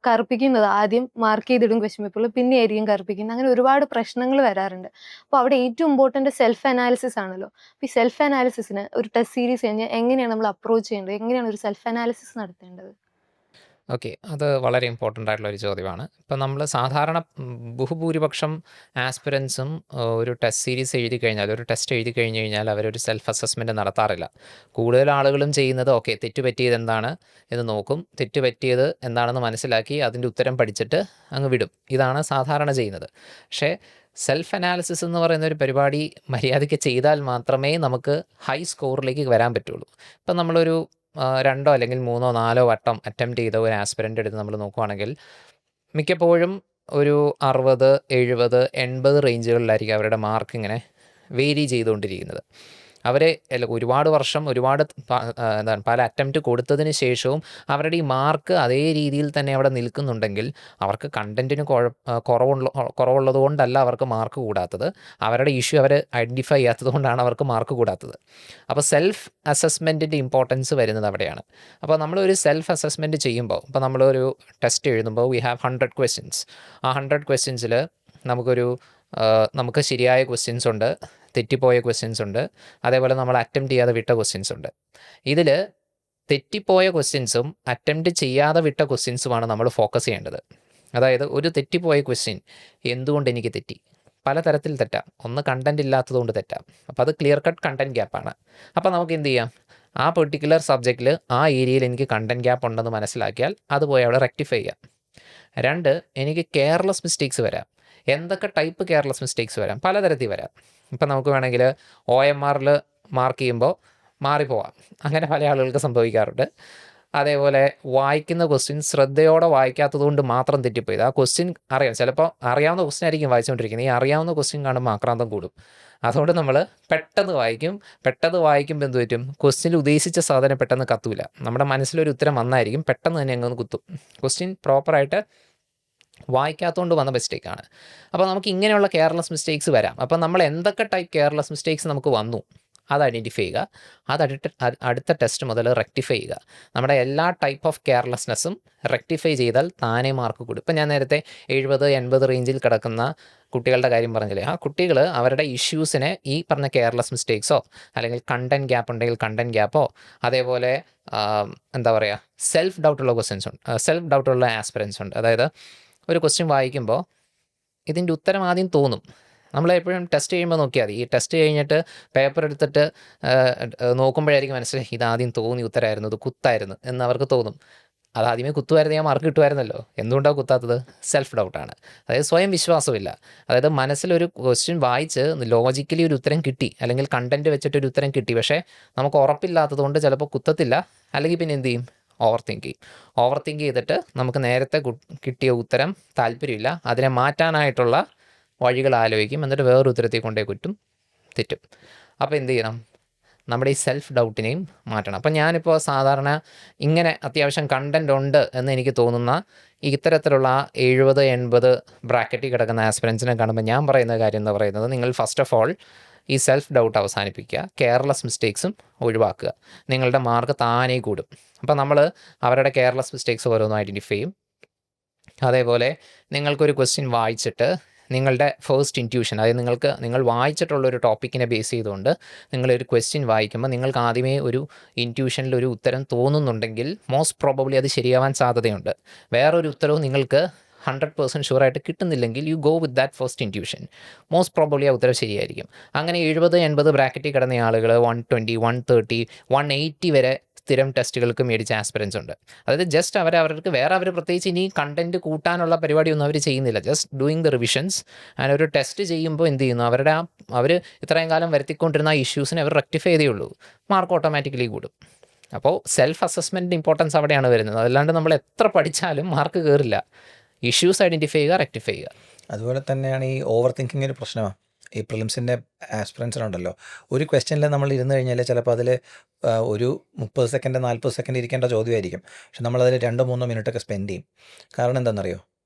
കറുപ്പിക്കുന്നത് ആദ്യം മാർക്ക് ചെയ്തിടും ക്വസ്റ്റ്യൻ പേപ്പറിൽ, പിന്നെ ആയിരിക്കും കറുപ്പിക്കുന്നത്. അങ്ങനെ ഒരുപാട് പ്രശ്നങ്ങൾ വരാറുണ്ട്. അപ്പോൾ അവിടെ ഏറ്റവും ഇമ്പോർട്ടൻ്റ് സെൽഫ് അനാലിസിസ് ആണല്ലോ. അപ്പോൾ ഈ സെൽഫ് അനാലിസിസിന് ഒരു ടെസ്റ്റ് സീരീസ് കഴിഞ്ഞാൽ എങ്ങനെയാണ് നമ്മൾ അപ്രോച്ച് ചെയ്യേണ്ടത്, എങ്ങനെയാണ് ഒരു സെൽഫ് അനാലിസിസ് നടത്തേണ്ടത്? ഓക്കെ. അത് വളരെ ഇമ്പോർട്ടൻ്റ് ആയിട്ടുള്ളൊരു ചോദ്യമാണ്. ഇപ്പം നമ്മൾ സാധാരണ ബഹുഭൂരിപക്ഷം ആസ്പിരൻസും ഒരു ടെസ്റ്റ് സീരീസ് എഴുതി കഴിഞ്ഞാൽ, ഒരു ടെസ്റ്റ് എഴുതി കഴിഞ്ഞ് കഴിഞ്ഞാൽ അവരൊരു സെൽഫ് അസസ്മെൻറ്റ് നടത്താറില്ല. കൂടുതൽ ആളുകളും ചെയ്യുന്നത് തെറ്റ് പറ്റിയത് എന്താണ് എന്ന് നോക്കും, തെറ്റ് പറ്റിയത് എന്താണെന്ന് മനസ്സിലാക്കി അതിൻ്റെ ഉത്തരം പഠിച്ചിട്ട് അങ്ങ് വിടും. ഇതാണ് സാധാരണ ചെയ്യുന്നത്. പക്ഷേ സെൽഫ് അനാലിസിസ് എന്ന് പറയുന്ന ഒരു പരിപാടി മര്യാദയ്ക്ക് ചെയ്താൽ മാത്രമേ നമുക്ക് ഹൈ സ്കോറിലേക്ക് വരാൻ പറ്റുള്ളൂ. ഇപ്പം നമ്മളൊരു 2 അല്ലെങ്കിൽ 3 4 വട്ടം അറ്റംപ്റ്റ് ചെയ്ത ഒരു ആസ്പിരൻ്റ് എടുത്ത് നമ്മൾ നോക്കുവാണെങ്കിൽ മിക്കപ്പോഴും ഒരു 60, 70, 80 റേഞ്ചുകളിലായിരിക്കും അവരുടെ മാർക്ക് ഇങ്ങനെ വേരി ചെയ്തുകൊണ്ടിരിക്കുന്നത്. അവരെ ഒരുപാട് വർഷം പല അറ്റംപ്റ്റ് കൊടുത്തതിന് ശേഷവും അവരുടെ ഈ മാർക്ക് അതേ രീതിയിൽ തന്നെ അവിടെ നിൽക്കുന്നുണ്ടെങ്കിൽ അവർക്ക് കണ്ടൻറ്റിന് കുറവുള്ളത് കൊണ്ടല്ല അവർക്ക് മാർക്ക് കൂടാത്തത്, അവരുടെ ഇഷ്യൂ അവർ ഐഡൻറ്റിഫൈ ചെയ്യാത്തത് കൊണ്ടാണ് അവർക്ക് മാർക്ക് കൂടാത്തത്. അപ്പോൾ സെൽഫ് അസസ്മെൻറ്റിൻ്റെ ഇമ്പോർട്ടൻസ് വരുന്നത് അവിടെയാണ്. അപ്പോൾ നമ്മളൊരു സെൽഫ് അസസ്മെൻറ്റ് ചെയ്യുമ്പോൾ, ഇപ്പോൾ നമ്മളൊരു ടെസ്റ്റ് എഴുതുമ്പോൾ വി ഹാവ് 100 ക്വസ്റ്റ്യൻസ്. ആ 100 ക്വസ്റ്റ്യൻസിൽ നമുക്ക് ശരിയായ ക്വസ്റ്റ്യൻസ് ഉണ്ട്, തെറ്റിപ്പോയ ക്വസ്റ്റ്യൻസ് ഉണ്ട്, അതേപോലെ നമ്മൾ അറ്റംപ്റ്റ് ചെയ്യാതെ വിട്ട ക്വസ്റ്റ്യൻസ് ഉണ്ട്. ഇതിൽ തെറ്റിപ്പോയ ക്വസ്റ്റ്യൻസും അറ്റംപ്റ്റ് ചെയ്യാതെ വിട്ട ക്വസ്റ്റ്യൻസുമാണ് നമ്മൾ ഫോക്കസ് ചെയ്യേണ്ടത്. അതായത് ഒരു തെറ്റിപ്പോയ ക്വസ്റ്റ്യൻ എന്തുകൊണ്ട് എനിക്ക് തെറ്റി, പലതരത്തിൽ തെറ്റാം. ഒന്ന് കണ്ടൻറ് ഇല്ലാത്തതുകൊണ്ട് തെറ്റാം. അപ്പോൾ അത് ക്ലിയർ കട്ട് കണ്ടൻറ് ഗ്യാപ്പാണ്. അപ്പോൾ നമുക്ക് എന്ത് ചെയ്യാം, ആ പെർട്ടിക്കുലർ സബ്ജക്റ്റിൽ ആ ഏരിയയിൽ എനിക്ക് കണ്ടൻറ് ഗ്യാപ്പ് ഉണ്ടെന്ന് മനസ്സിലാക്കിയാൽ അത് പോയി അവിടെ റെക്ടിഫൈ ചെയ്യാം. 2, എനിക്ക് കെയർലെസ് മിസ്റ്റേക്സ് വരാം. എന്തൊക്കെ ടൈപ്പ് കെയർലെസ് മിസ്റ്റേക്സ് വരാം, പലതരത്തിൽ വരാം. ഇപ്പം നമുക്ക് വേണമെങ്കിൽ OMRൽ മാർക്ക് ചെയ്യുമ്പോൾ മാറിപ്പോവാം. അങ്ങനെ പല ആളുകൾക്ക് സംഭവിക്കാറുണ്ട്. അതേപോലെ വായിക്കുന്ന ക്വസ്റ്റ്യൻ ശ്രദ്ധയോടെ വായിക്കാത്തത് കൊണ്ട് മാത്രം തെറ്റിപ്പോയത്. ആ ക്വസ്റ്റ്യൻ അറിയാം, ചിലപ്പോൾ അറിയാവുന്ന ക്വസ്റ്റ്യൻ ആയിരിക്കും വായിച്ചുകൊണ്ടിരിക്കുന്നത്. ഈ അറിയാവുന്ന ക്വസ്റ്റ്യൻ കാണുമ്പോൾ ആക്രാന്തം കൂടും. അതുകൊണ്ട് നമ്മൾ പെട്ടെന്ന് വായിക്കുമ്പോൾ എന്ത് പറ്റും, ക്വസ്റ്റ്യനിൽ ഉദ്ദേശിച്ച സാധനം പെട്ടെന്ന് കത്തൂല. നമ്മുടെ മനസ്സിലൊരു ഉത്തരം വന്നായിരിക്കും, പെട്ടെന്ന് തന്നെ അങ്ങ് കുത്തും. ക്വസ്റ്റ്യൻ പ്രോപ്പറായിട്ട് വായിക്കാത്തതുകൊണ്ട് വന്ന മിസ്റ്റേക്കാണ്. അപ്പോൾ നമുക്ക് ഇങ്ങനെയുള്ള കെയർലെസ് മിസ്റ്റേക്സ് വരാം. അപ്പോൾ നമ്മൾ എന്തൊക്കെ ടൈപ്പ് കെയർലെസ് മിസ്റ്റേക്സ് നമുക്ക് വന്നു അത് ഐഡൻറ്റിഫൈ ചെയ്യുക. അടുത്ത ടെസ്റ്റ് മുതൽ റെക്ടിഫൈ ചെയ്യുക. നമ്മുടെ എല്ലാ ടൈപ്പ് ഓഫ് കെയർലെസ്നെസ്സും റെക്ടിഫൈ ചെയ്താൽ താനേ മാർക്ക് കൂടും. ഇപ്പം ഞാൻ നേരത്തെ 70, 80 റേഞ്ചിൽ കിടക്കുന്ന കുട്ടികളുടെ കാര്യം പറഞ്ഞില്ലേ, ആ കുട്ടികൾ അവരുടെ ഇഷ്യൂസിനെ ഈ പറഞ്ഞ കെയർലെസ് മിസ്റ്റേക്സോ അല്ലെങ്കിൽ കണ്ടൻറ് ഗ്യാപ്പ് ഉണ്ടെങ്കിൽ കണ്ടൻറ് ഗ്യാപ്പോ, അതേപോലെ സെൽഫ് ഡൗട്ടുള്ള ആസ്പിരൻസ് ഉണ്ട്. അതായത് ഒരു ക്വസ്റ്റ്യൻ വായിക്കുമ്പോൾ ഇതിൻ്റെ ഉത്തരം ആദ്യം തോന്നും. നമ്മളെപ്പോഴും ടെസ്റ്റ് ചെയ്യുമ്പോൾ നോക്കിയാൽ മതി. ഈ ടെസ്റ്റ് കഴിഞ്ഞിട്ട് പേപ്പർ എടുത്തിട്ട് നോക്കുമ്പോഴായിരിക്കും മനസ്സിലായി ഇതാദ്യം തോന്നിയ ഉത്തരമായിരുന്നു, ഇത് കുത്തായിരുന്നു എന്ന് അവർക്ക് തോന്നും. അതാദ്യമേ കുത്തുമായിരുന്നു ഞാൻ മാർക്ക് കിട്ടുമായിരുന്നല്ലോ. എന്തുകൊണ്ടാണ് കുത്താത്തത്? സെൽഫ് ഡൗട്ടാണ്. അതായത് സ്വയം വിശ്വാസമില്ല. അതായത് മനസ്സിലൊരു ക്വസ്റ്റ്യൻ വായിച്ച് ലോജിക്കലി ഒരു ഉത്തരം കിട്ടി, അല്ലെങ്കിൽ കണ്ടൻറ്റ് വെച്ചിട്ടൊരു ഉത്തരം കിട്ടി, പക്ഷേ നമുക്ക് ഉറപ്പില്ലാത്തത് കൊണ്ട് ചിലപ്പോൾ കുത്തത്തില്ല. അല്ലെങ്കിൽ പിന്നെ എന്ത് ചെയ്യും, ഓവർ തിങ്ക് ചെയ്തിട്ട് നമുക്ക് നേരത്തെ കിട്ടിയ ഉത്തരം താല്പര്യമില്ല, അതിനെ മാറ്റാനായിട്ടുള്ള വഴികൾ ആലോചിക്കും. എന്നിട്ട് വേറൊരു ഉത്തരത്തിൽ കൊണ്ടേ തെറ്റും. അപ്പോൾ എന്ത് ചെയ്യണം, നമ്മുടെ ഈ സെൽഫ് ഡൗട്ടിനെയും മാറ്റണം. അപ്പം ഞാനിപ്പോൾ സാധാരണ ഇങ്ങനെ അത്യാവശ്യം കണ്ടൻറ് ഉണ്ട് എന്ന് എനിക്ക് തോന്നുന്ന ഇത്തരത്തിലുള്ള 70, 80 ബ്രാക്കറ്റിൽ കിടക്കുന്ന ആസ്പിരൻസിനെ കാണുമ്പോൾ ഞാൻ പറയുന്ന കാര്യം എന്ന് പറയുന്നത്, നിങ്ങൾ ഫസ്റ്റ് ഓഫ് ഓൾ ഈ സെൽഫ് ഡൗട്ട് അവസാനിപ്പിക്കുക, കെയർലെസ് മിസ്റ്റേക്സും ഒഴിവാക്കുക. നിങ്ങളുടെ മാർക്ക് താനേ കൂടും. അപ്പം നമ്മൾ അവരുടെ കെയർലെസ് മിസ്റ്റേക്സ് ഓരോന്നും ഐഡൻറ്റിഫൈ ചെയ്യും. അതേപോലെ നിങ്ങൾക്കൊരു ക്വസ്റ്റ്യൻ വായിച്ചിട്ട് നിങ്ങളുടെ ഫസ്റ്റ് ഇൻറ്റ്യൂഷൻ, അതായത് നിങ്ങൾ വായിച്ചിട്ടുള്ള ഒരു ടോപ്പിക്കിനെ ബേസ് ചെയ്തുകൊണ്ട് നിങ്ങളൊരു ക്വസ്റ്റ്യൻ വായിക്കുമ്പോൾ നിങ്ങൾക്ക് ആദ്യമേ ഒരു ഇൻറ്റ്യൂഷനിൽ ഒരു ഉത്തരം തോന്നുന്നുണ്ടെങ്കിൽ മോസ്റ്റ് പ്രോബബ്ലി അത് ശരിയാവാൻ സാധ്യതയുണ്ട്. വേറൊരു ഉത്തരവും നിങ്ങൾക്ക് 100% ഷുവറായിട്ട് കിട്ടുന്നില്ലെങ്കിൽ you go with that first intuition. Most probably ആ ഉത്തരം ശരിയായിരിക്കും. അങ്ങനെ 70-80 ബ്രാക്കറ്റിൽ കിടന്ന ആളുകൾ 120, 130, 180 വരെ സ്ഥിരം ടെസ്റ്റുകൾക്ക് മേടിച്ച ആസ്പിരൻസ് ഉണ്ട്. അതായത് ജസ്റ്റ് അവർക്ക് അവർ പ്രത്യേകിച്ച് ഇനി കണ്ടൻറ്റ് കൂട്ടാനുള്ള പരിപാടിയൊന്നും അവർ ചെയ്യുന്നില്ല. Just doing the revisions. And ഒരു ടെസ്റ്റ് ചെയ്യുമ്പോൾ എന്ത് ചെയ്യുന്നു, അവർ ഇത്രയും കാലം വരുത്തിക്കൊണ്ടിരുന്ന ആ ഇഷ്യൂസിനെ അവർ റെക്ടിഫൈ ചെയ്തേ ഉള്ളൂ. മാർക്ക് ഓട്ടോമാറ്റിക്കലി കൂടും. അപ്പോൾ സെൽഫ് അസസ്മെൻറ്റിൻ്റെ ഇമ്പോർട്ടൻസ് അവിടെയാണ് വരുന്നത്. അല്ലാണ്ട് നമ്മൾ എത്ര പഠിച്ചാലും മാർക്ക് കയറില്ല. ഇഷ്യൂസ് ഐഡൻറ്റിഫൈ ചെയ്യുക, റെക്ടിഫൈ ചെയ്യുക. അതുപോലെ തന്നെയാണ് ഈ ഓവർ തിങ്കിങ് ഒരു പ്രശ്നമാണ്. ഈ പ്രിലിംസിൻ്റെ ആസ്പിറൻസിനുണ്ടല്ലോ, ഒരു ക്വസ്റ്റ്യനിൽ നമ്മൾ ഇരുന്ന് കഴിഞ്ഞാൽ ചിലപ്പോൾ അതിൽ ഒരു 30 സെക്കൻഡ് 40 സെക്കൻഡ് ഇരിക്കേണ്ട ചോദ്യമായിരിക്കും. പക്ഷെ നമ്മളതിൽ 2-3 മിനിറ്റൊക്കെ സ്പെൻഡ് ചെയ്യും. കാരണം എന്താണെന്നറിയോ,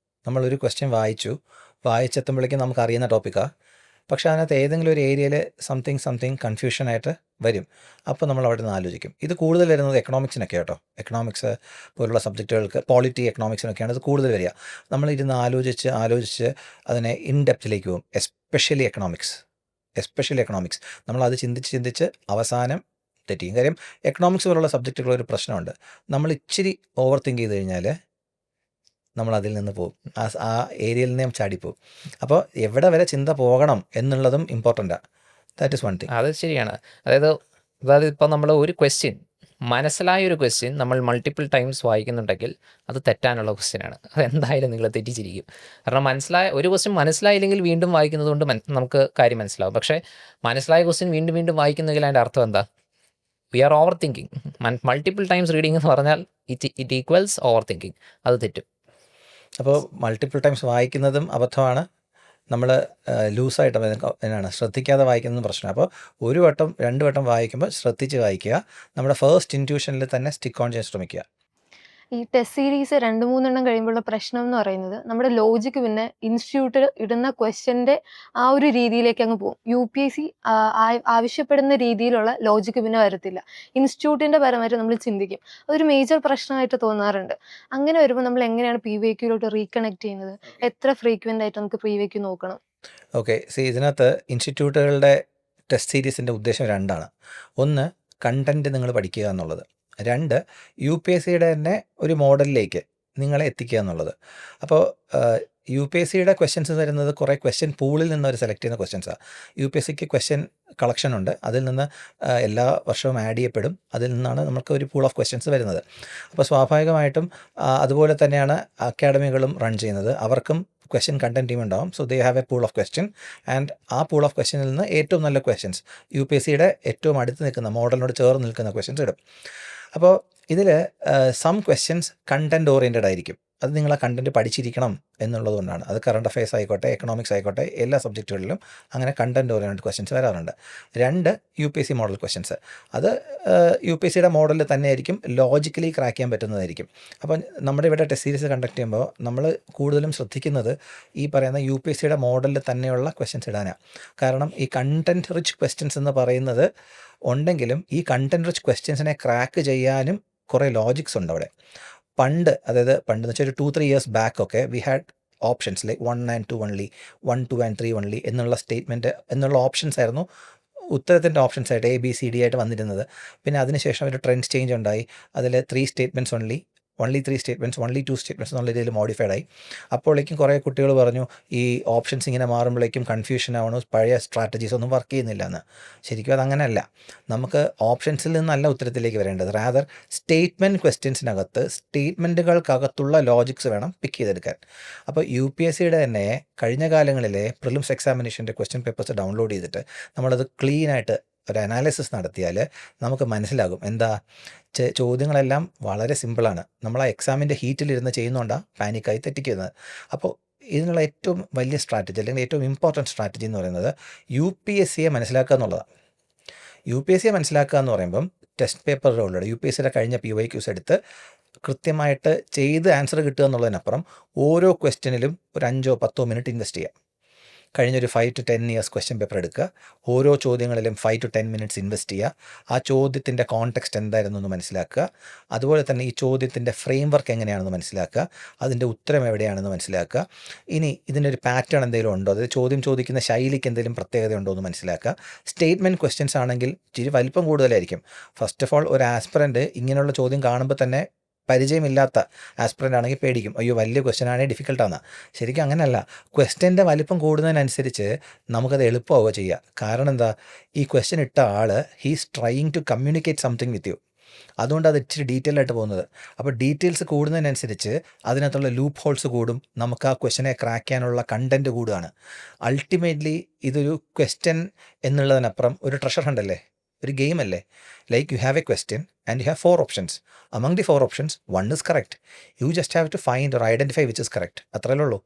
നമ്മളൊരു ക്വസ്റ്റ്യൻ വായിച്ചെത്തുമ്പോഴേക്കും നമുക്ക് അറിയുന്ന ടോപ്പിക്കാണ്. പക്ഷേ അതിനകത്ത് ഏതെങ്കിലും ഒരു ഏരിയയിൽ സംതിങ് കൺഫ്യൂഷനായിട്ട് വരും. അപ്പോൾ നമ്മൾ അവിടെ നിന്ന് ആലോചിക്കും. ഇത് കൂടുതൽ വരുന്നത് എക്കണോമിക്സിനൊക്കെ കേട്ടോ. എക്കണോമിക്സ് പോലുള്ള സബ്ജക്റ്റുകൾക്ക്, പോളിറ്റി, എക്കണോമിക്സിനൊക്കെയാണ് ഇത് കൂടുതൽ വരിക. നമ്മളിരുന്ന് ആലോചിച്ച് അതിനെ ഇൻ ഡെപ്തിലേക്ക് പോകും. എസ്പെഷ്യലി എക്കണോമിക്സ് നമ്മളത് ചിന്തിച്ച് അവസാനം തെറ്റിയും. കാര്യം എക്കണോമിക്സ് പോലുള്ള സബ്ജക്റ്റുകളൊരു പ്രശ്നമുണ്ട്. നമ്മൾ ഇച്ചിരി ഓവർ തിങ്ക് ചെയ്ത് കഴിഞ്ഞാൽ നമ്മളതിൽ നിന്ന് പോകും, ആ ഏരിയയിൽ നിന്ന് ചാടിപ്പോവും. അപ്പോൾ എവിടെ വരെ ചിന്ത പോകണം എന്നുള്ളതും ഇമ്പോർട്ടൻ്റാണ്. That is one thing. അത് ശരിയാണ്. അതായത് ഇപ്പോൾ നമ്മൾ ഒരു ക്വസ്റ്റ്യൻ, മനസ്സിലായൊരു ക്വസ്റ്റ്യൻ നമ്മൾ മൾട്ടിപ്പിൾ ടൈംസ് വായിക്കുന്നുണ്ടെങ്കിൽ അത് തെറ്റാനുള്ള ക്വസ്റ്റ്യനാണ്. അത് എന്തായാലും നിങ്ങൾ തെറ്റിച്ചിരിക്കും. കാരണം ഒരു ക്വസ്റ്റ്യൻ മനസ്സിലായില്ലെങ്കിൽ വീണ്ടും വായിക്കുന്നത് കൊണ്ട് നമുക്ക് കാര്യം മനസ്സിലാവും. പക്ഷേ മനസ്സിലായ ക്വസ്റ്റ്യൻ വീണ്ടും വായിക്കുന്നെങ്കിൽ അതിൻ്റെ അർത്ഥം എന്താ? We are overthinking. Multiple times reading എന്ന് പറഞ്ഞാൽ ഇറ്റ് ഈക്വൽസ് ഓവർ തിങ്കിങ്. അത് തെറ്റും. അപ്പോൾ മൾട്ടിപ്പിൾ ടൈംസ് വായിക്കുന്നതും അബദ്ധമാണ്. നമ്മൾ ലൂസായിട്ട് ശ്രദ്ധിക്കാതെ വായിക്കുന്നതും പ്രശ്നമാണ്. അപ്പോൾ 1 വട്ടം 2 വട്ടം വായിക്കുമ്പോൾ ശ്രദ്ധിച്ച് വായിക്കുക. നമ്മുടെ ഫസ്റ്റ് ഇൻറ്റ്യൂഷനിൽ തന്നെ സ്റ്റിക്ക് ഓൺ ചെയ്യാൻ ശ്രമിക്കുക. ഈ ടെസ്റ്റ് സീരീസ് 2-3 കഴിയുമ്പോഴുള്ള പ്രശ്നം എന്ന് പറയുന്നത് നമ്മുടെ ലോജിക്ക് പിന്നെ ഇൻസ്റ്റിറ്റ്യൂട്ടിൽ ഇടുന്ന ക്വസ്റ്റ്യൻ്റെ ആ ഒരു രീതിയിലേക്ക് അങ്ങ് പോകും. UPSC ആവശ്യപ്പെടുന്ന രീതിയിലുള്ള ലോജിക്ക് പിന്നെ വരത്തില്ല. ഇൻസ്റ്റിറ്റ്യൂട്ടിൻ്റെ പരമായിട്ട് നമ്മൾ ചിന്തിക്കും. അതൊരു മേജർ പ്രശ്നമായിട്ട് തോന്നാറുണ്ട്. അങ്ങനെ വരുമ്പോൾ നമ്മൾ എങ്ങനെയാണ് PYQയിലോട്ട് റീകണക്ട് ചെയ്യുന്നത്? എത്ര ഫ്രീക്വൻ്റ് ആയിട്ട് നമുക്ക് PYQ നോക്കണം? ഓക്കെ, ഇതിനകത്ത് ഇൻസ്റ്റിറ്റ്യൂട്ടുകളുടെ ടെസ്റ്റ് സീരീസിൻ്റെ ഉദ്ദേശം 2ആണ്. ഒന്ന്, കണ്ടൻറ്റ് നിങ്ങൾ പഠിക്കുക എന്നുള്ളത്. 2, UPSCയുടെ തന്നെ ഒരു മോഡലിലേക്ക് നിങ്ങളെ എത്തിക്കുക എന്നുള്ളത്. അപ്പോൾ UPSCയുടെ ക്വസ്റ്റ്യൻസ് വരുന്നത് കുറേ ക്വസ്റ്റ്യൻ പൂളിൽ നിന്ന് അവർ സെലക്ട് ചെയ്യുന്ന ക്വസ്റ്റ്യൻസാണ്. UPSCക്ക് ക്വസ്റ്റ്യൻ കളക്ഷൻ ഉണ്ട്. അതിൽ നിന്ന് എല്ലാ വർഷവും ആഡ് ചെയ്യപ്പെടും. അതിൽ നിന്നാണ് നമുക്ക് ഒരു പൂൾ ഓഫ് ക്വസ്റ്റ്യൻസ് വരുന്നത്. അപ്പോൾ സ്വാഭാവികമായിട്ടും അതുപോലെ തന്നെയാണ് അക്കാഡമികളും റൺ ചെയ്യുന്നത്. അവർക്കും ക്വസ്റ്റ്യൻ കണ്ടൻറ് ടീം ഉണ്ടാവും. So they have A pool of question, and ആ പൂൾ ഓഫ് ക്വസ്റ്റ്യനിൽ നിന്ന് ഏറ്റവും നല്ല ക്വസ്റ്റ്യൻസ്, UPSCയുടെ ഏറ്റവും അടുത്ത് നിൽക്കുന്ന മോഡലിനോട് ചേർന്ന് നിൽക്കുന്ന ക്വസ്റ്റ്യൻസ് ഇടും. അപ്പോൾ ഇതിൽ സം ക്വസ്റ്റ്യൻസ് കണ്ടൻറ് ഓറിയൻറ്റഡ് ആയിരിക്കും. അത് നിങ്ങൾ ആ കണ്ടൻറ്റ് പഠിച്ചിരിക്കണം എന്നുള്ളത് കൊണ്ടാണ്. അത് കറണ്ട് അഫയേഴ്സ് ആയിക്കോട്ടെ, എക്കണോമിക്സ് ആയിക്കോട്ടെ, എല്ലാ സബ്ജക്റ്റുകളിലും അങ്ങനെ കണ്ടൻറ് ഓറിയൻറ്റഡ് ക്വസ്റ്റ്യൻസ് വരാറുണ്ട്. 2, UPSC മോഡൽ ക്വസ്റ്റ്യൻസ്. അത് UPSCയുടെ മോഡലിൽ തന്നെ ആയിരിക്കും, ലോജിക്കലി ക്രാക്ക് ചെയ്യാൻ പറ്റുന്നതായിരിക്കും. അപ്പം നമ്മുടെ ഇവിടെ ടെസ്റ്റ് സീരീസ് കണ്ടക്ട് ചെയ്യുമ്പോൾ നമ്മൾ കൂടുതലും ശ്രദ്ധിക്കുന്നത് ഈ പറയുന്ന UPSCയുടെ മോഡലിൽ തന്നെയുള്ള ക്വസ്റ്റ്യൻസ് ഇടാനാണ്. കാരണം ഈ കണ്ടൻറ് റിച്ച് ക്വസ്റ്റ്യൻസ് എന്ന് പറയുന്നത് ഉണ്ടെങ്കിലും ഈ കണ്ടൻറ് റിച്ച് ക്വസ്റ്റ്യൻസിനെ ക്രാക്ക് ചെയ്യാനും കുറേ ലോജിക്സ് ഉണ്ട് അവിടെ. അതായത് പണ്ട് എന്ന് വെച്ചാൽ ഒരു 2-3 ഇയേഴ്സ് ബാക്ക് ഒക്കെ we had options like 1 and 2 only, 1, 2 and 3 only എന്നുള്ള സ്റ്റേറ്റ്മെൻറ്റ് എന്നുള്ള ഓപ്ഷൻസ് ആയിരുന്നു ഉത്തരത്തിൻ്റെ ഓപ്ഷൻസ് ആയിട്ട് ABCD ആയിട്ട് വന്നിരുന്നത്. പിന്നെ അതിനുശേഷം ഒരു ട്രെൻഡ് ചേഞ്ച് ഉണ്ടായി. അതിൽ 3 statements only 3 statements, only 2 statements എന്നുള്ള രീതിയിൽ മോഡിഫൈഡ് ആയി. അപ്പോഴേക്കും കുറേ കുട്ടികൾ പറഞ്ഞു ഈ ഓപ്ഷൻസ് ഇങ്ങനെ മാറുമ്പോഴേക്കും കൺഫ്യൂഷൻ ആവണു, പഴയ സ്ട്രാറ്റജീസ് ഒന്നും വർക്ക് ചെയ്യുന്നില്ല എന്ന്. ശരിക്കും അതങ്ങനെയല്ല. നമുക്ക് ഓപ്ഷൻസിൽ നിന്നല്ല ഉത്തരത്തിലേക്ക് വരേണ്ടത്. റാദർ സ്റ്റേറ്റ്മെൻറ്റ് ക്വസ്റ്റ്യൻസിനകത്ത് സ്റ്റേറ്റ്മെൻറ്റുകൾക്കകത്തുള്ള ലോജിക്സ് വേണം പിക്ക് ചെയ്തെടുക്കാൻ. അപ്പോൾ UPSCയുടെ തന്നെ കഴിഞ്ഞ കാലങ്ങളിലെ പ്രിലിംസ് എക്സാമിനേഷൻ്റെ ക്വസ്റ്റ്യൻ പേപ്പേഴ്സ് ഡൗൺലോഡ് ചെയ്തിട്ട് നമ്മളത് ക്ലീനായിട്ട് ഒരു അനാലിസിസ് നടത്തിയാൽ നമുക്ക് മനസ്സിലാകും എന്താ ചോദ്യങ്ങളെല്ലാം വളരെ സിമ്പിളാണ്. നമ്മൾ ആ എക്സാമിൻ്റെ ഹീറ്റിലിരുന്ന് ചെയ്യുന്നതുകൊണ്ടാണ് പാനിക്കായി തെറ്റിക്കുന്നത്. അപ്പോൾ ഇതിനുള്ള ഏറ്റവും വലിയ സ്ട്രാറ്റജി അല്ലെങ്കിൽ ഏറ്റവും ഇമ്പോർട്ടൻറ്റ് സ്ട്രാറ്റജി എന്ന് പറയുന്നത് UPSCയെ മനസ്സിലാക്കുക എന്നുള്ളതാണ്. UPSCയെ മനസ്സിലാക്കുക എന്ന് പറയുമ്പം ടെസ്റ്റ് പേപ്പറുടെ ഉള്ളത് UPSCയുടെ കഴിഞ്ഞ PYQs എടുത്ത് കൃത്യമായിട്ട് ചെയ്ത് ആൻസർ കിട്ടുക എന്നുള്ളതിനപ്പുറം ഓരോ ക്വസ്റ്റ്യനിലും ഒരു 5-10 മിനിറ്റ് ഇൻവെസ്റ്റ് ചെയ്യുക. കഴിഞ്ഞൊരു 5 to 10 ഇയേഴ്സ് ക്വസ്റ്റ്യൻ പേപ്പർ എടുക്കുക. ഓരോ ചോദ്യങ്ങളിലും 5 to 10 മിനിറ്റ്സ് ഇൻവെസ്റ്റ് ചെയ്യുക. ആ ചോദ്യത്തിൻ്റെ കോണ്ടെക്സ്റ്റ് എന്തായിരുന്നു എന്ന് മനസ്സിലാക്കുക. അതുപോലെ തന്നെ ഈ ചോദ്യത്തിൻ്റെ ഫ്രെയിം വർക്ക് എങ്ങനെയാണെന്ന് മനസ്സിലാക്കുക. അതിൻ്റെ ഉത്തരം എവിടെയാണെന്ന് മനസ്സിലാക്കുക. ഇനി ഇതിനൊരു പാറ്റേൺ എന്തെങ്കിലും ഉണ്ടോ, അതായത് ചോദ്യം ചോദിക്കുന്ന ശൈലിക്ക് എന്തെങ്കിലും പ്രത്യേകത ഉണ്ടോ എന്ന് മനസ്സിലാക്കുക. സ്റ്റേറ്റ്മെൻറ്റ് ക്വസ്റ്റ്യൻസ് ആണെങ്കിൽ ഇച്ചിരി വലിപ്പം കൂടുതലായിരിക്കും. ഫസ്റ്റ് ഓഫ് ഓൾ ഒരു ആസ്പിറൻറ്റ് ഇങ്ങനെയുള്ള ചോദ്യം കാണുമ്പോൾ തന്നെ പരിചയമില്ലാത്ത ആസ്പിറൻ്റ് ആണെങ്കിൽ പേടിക്കും, അയ്യോ വലിയ ക്വസ്റ്റ്യൻ ആണെങ്കിൽ ഡിഫിക്കൽട്ടാണ്. ശരിക്കും അങ്ങനെയല്ല. ക്വസ്റ്റ്യൻ്റെ വലിപ്പം കൂടുന്നതിനനുസരിച്ച് നമുക്കത് എളുപ്പമാവുക ചെയ്യുക. കാരണം എന്താ, ഈ ക്വസ്റ്റ്യൻ ഇട്ട ആൾ he's trying to communicate something with you. അതുകൊണ്ട് അത് ഇച്ചിരി ഡീറ്റെയിൽ ആയിട്ട് പോകുന്നത്. അപ്പോൾ ഡീറ്റെയിൽസ് കൂടുന്നതിനനുസരിച്ച് അതിനകത്തുള്ള ലൂപ്പ് ഹോൾസ് കൂടും, നമുക്ക് ആ ക്വസ്റ്റ്യനെ ക്രാക്ക് ചെയ്യാനുള്ള കണ്ടൻറ്റ് കൂടുകയാണ്. അൾട്ടിമേറ്റ്ലി ഇതൊരു ക്വസ്റ്റ്യൻ എന്നുള്ളതിനപ്പുറം ഒരു ട്രഷർ ഹണ്ടല്ലേ, ഒരു ഗെയിം അല്ലേ. Like you have A question and you have 4 options. among the 4 options 1 is correct. You just have to find or identify which is correct. അത്രയല്ലേ ഉള്ളൂ.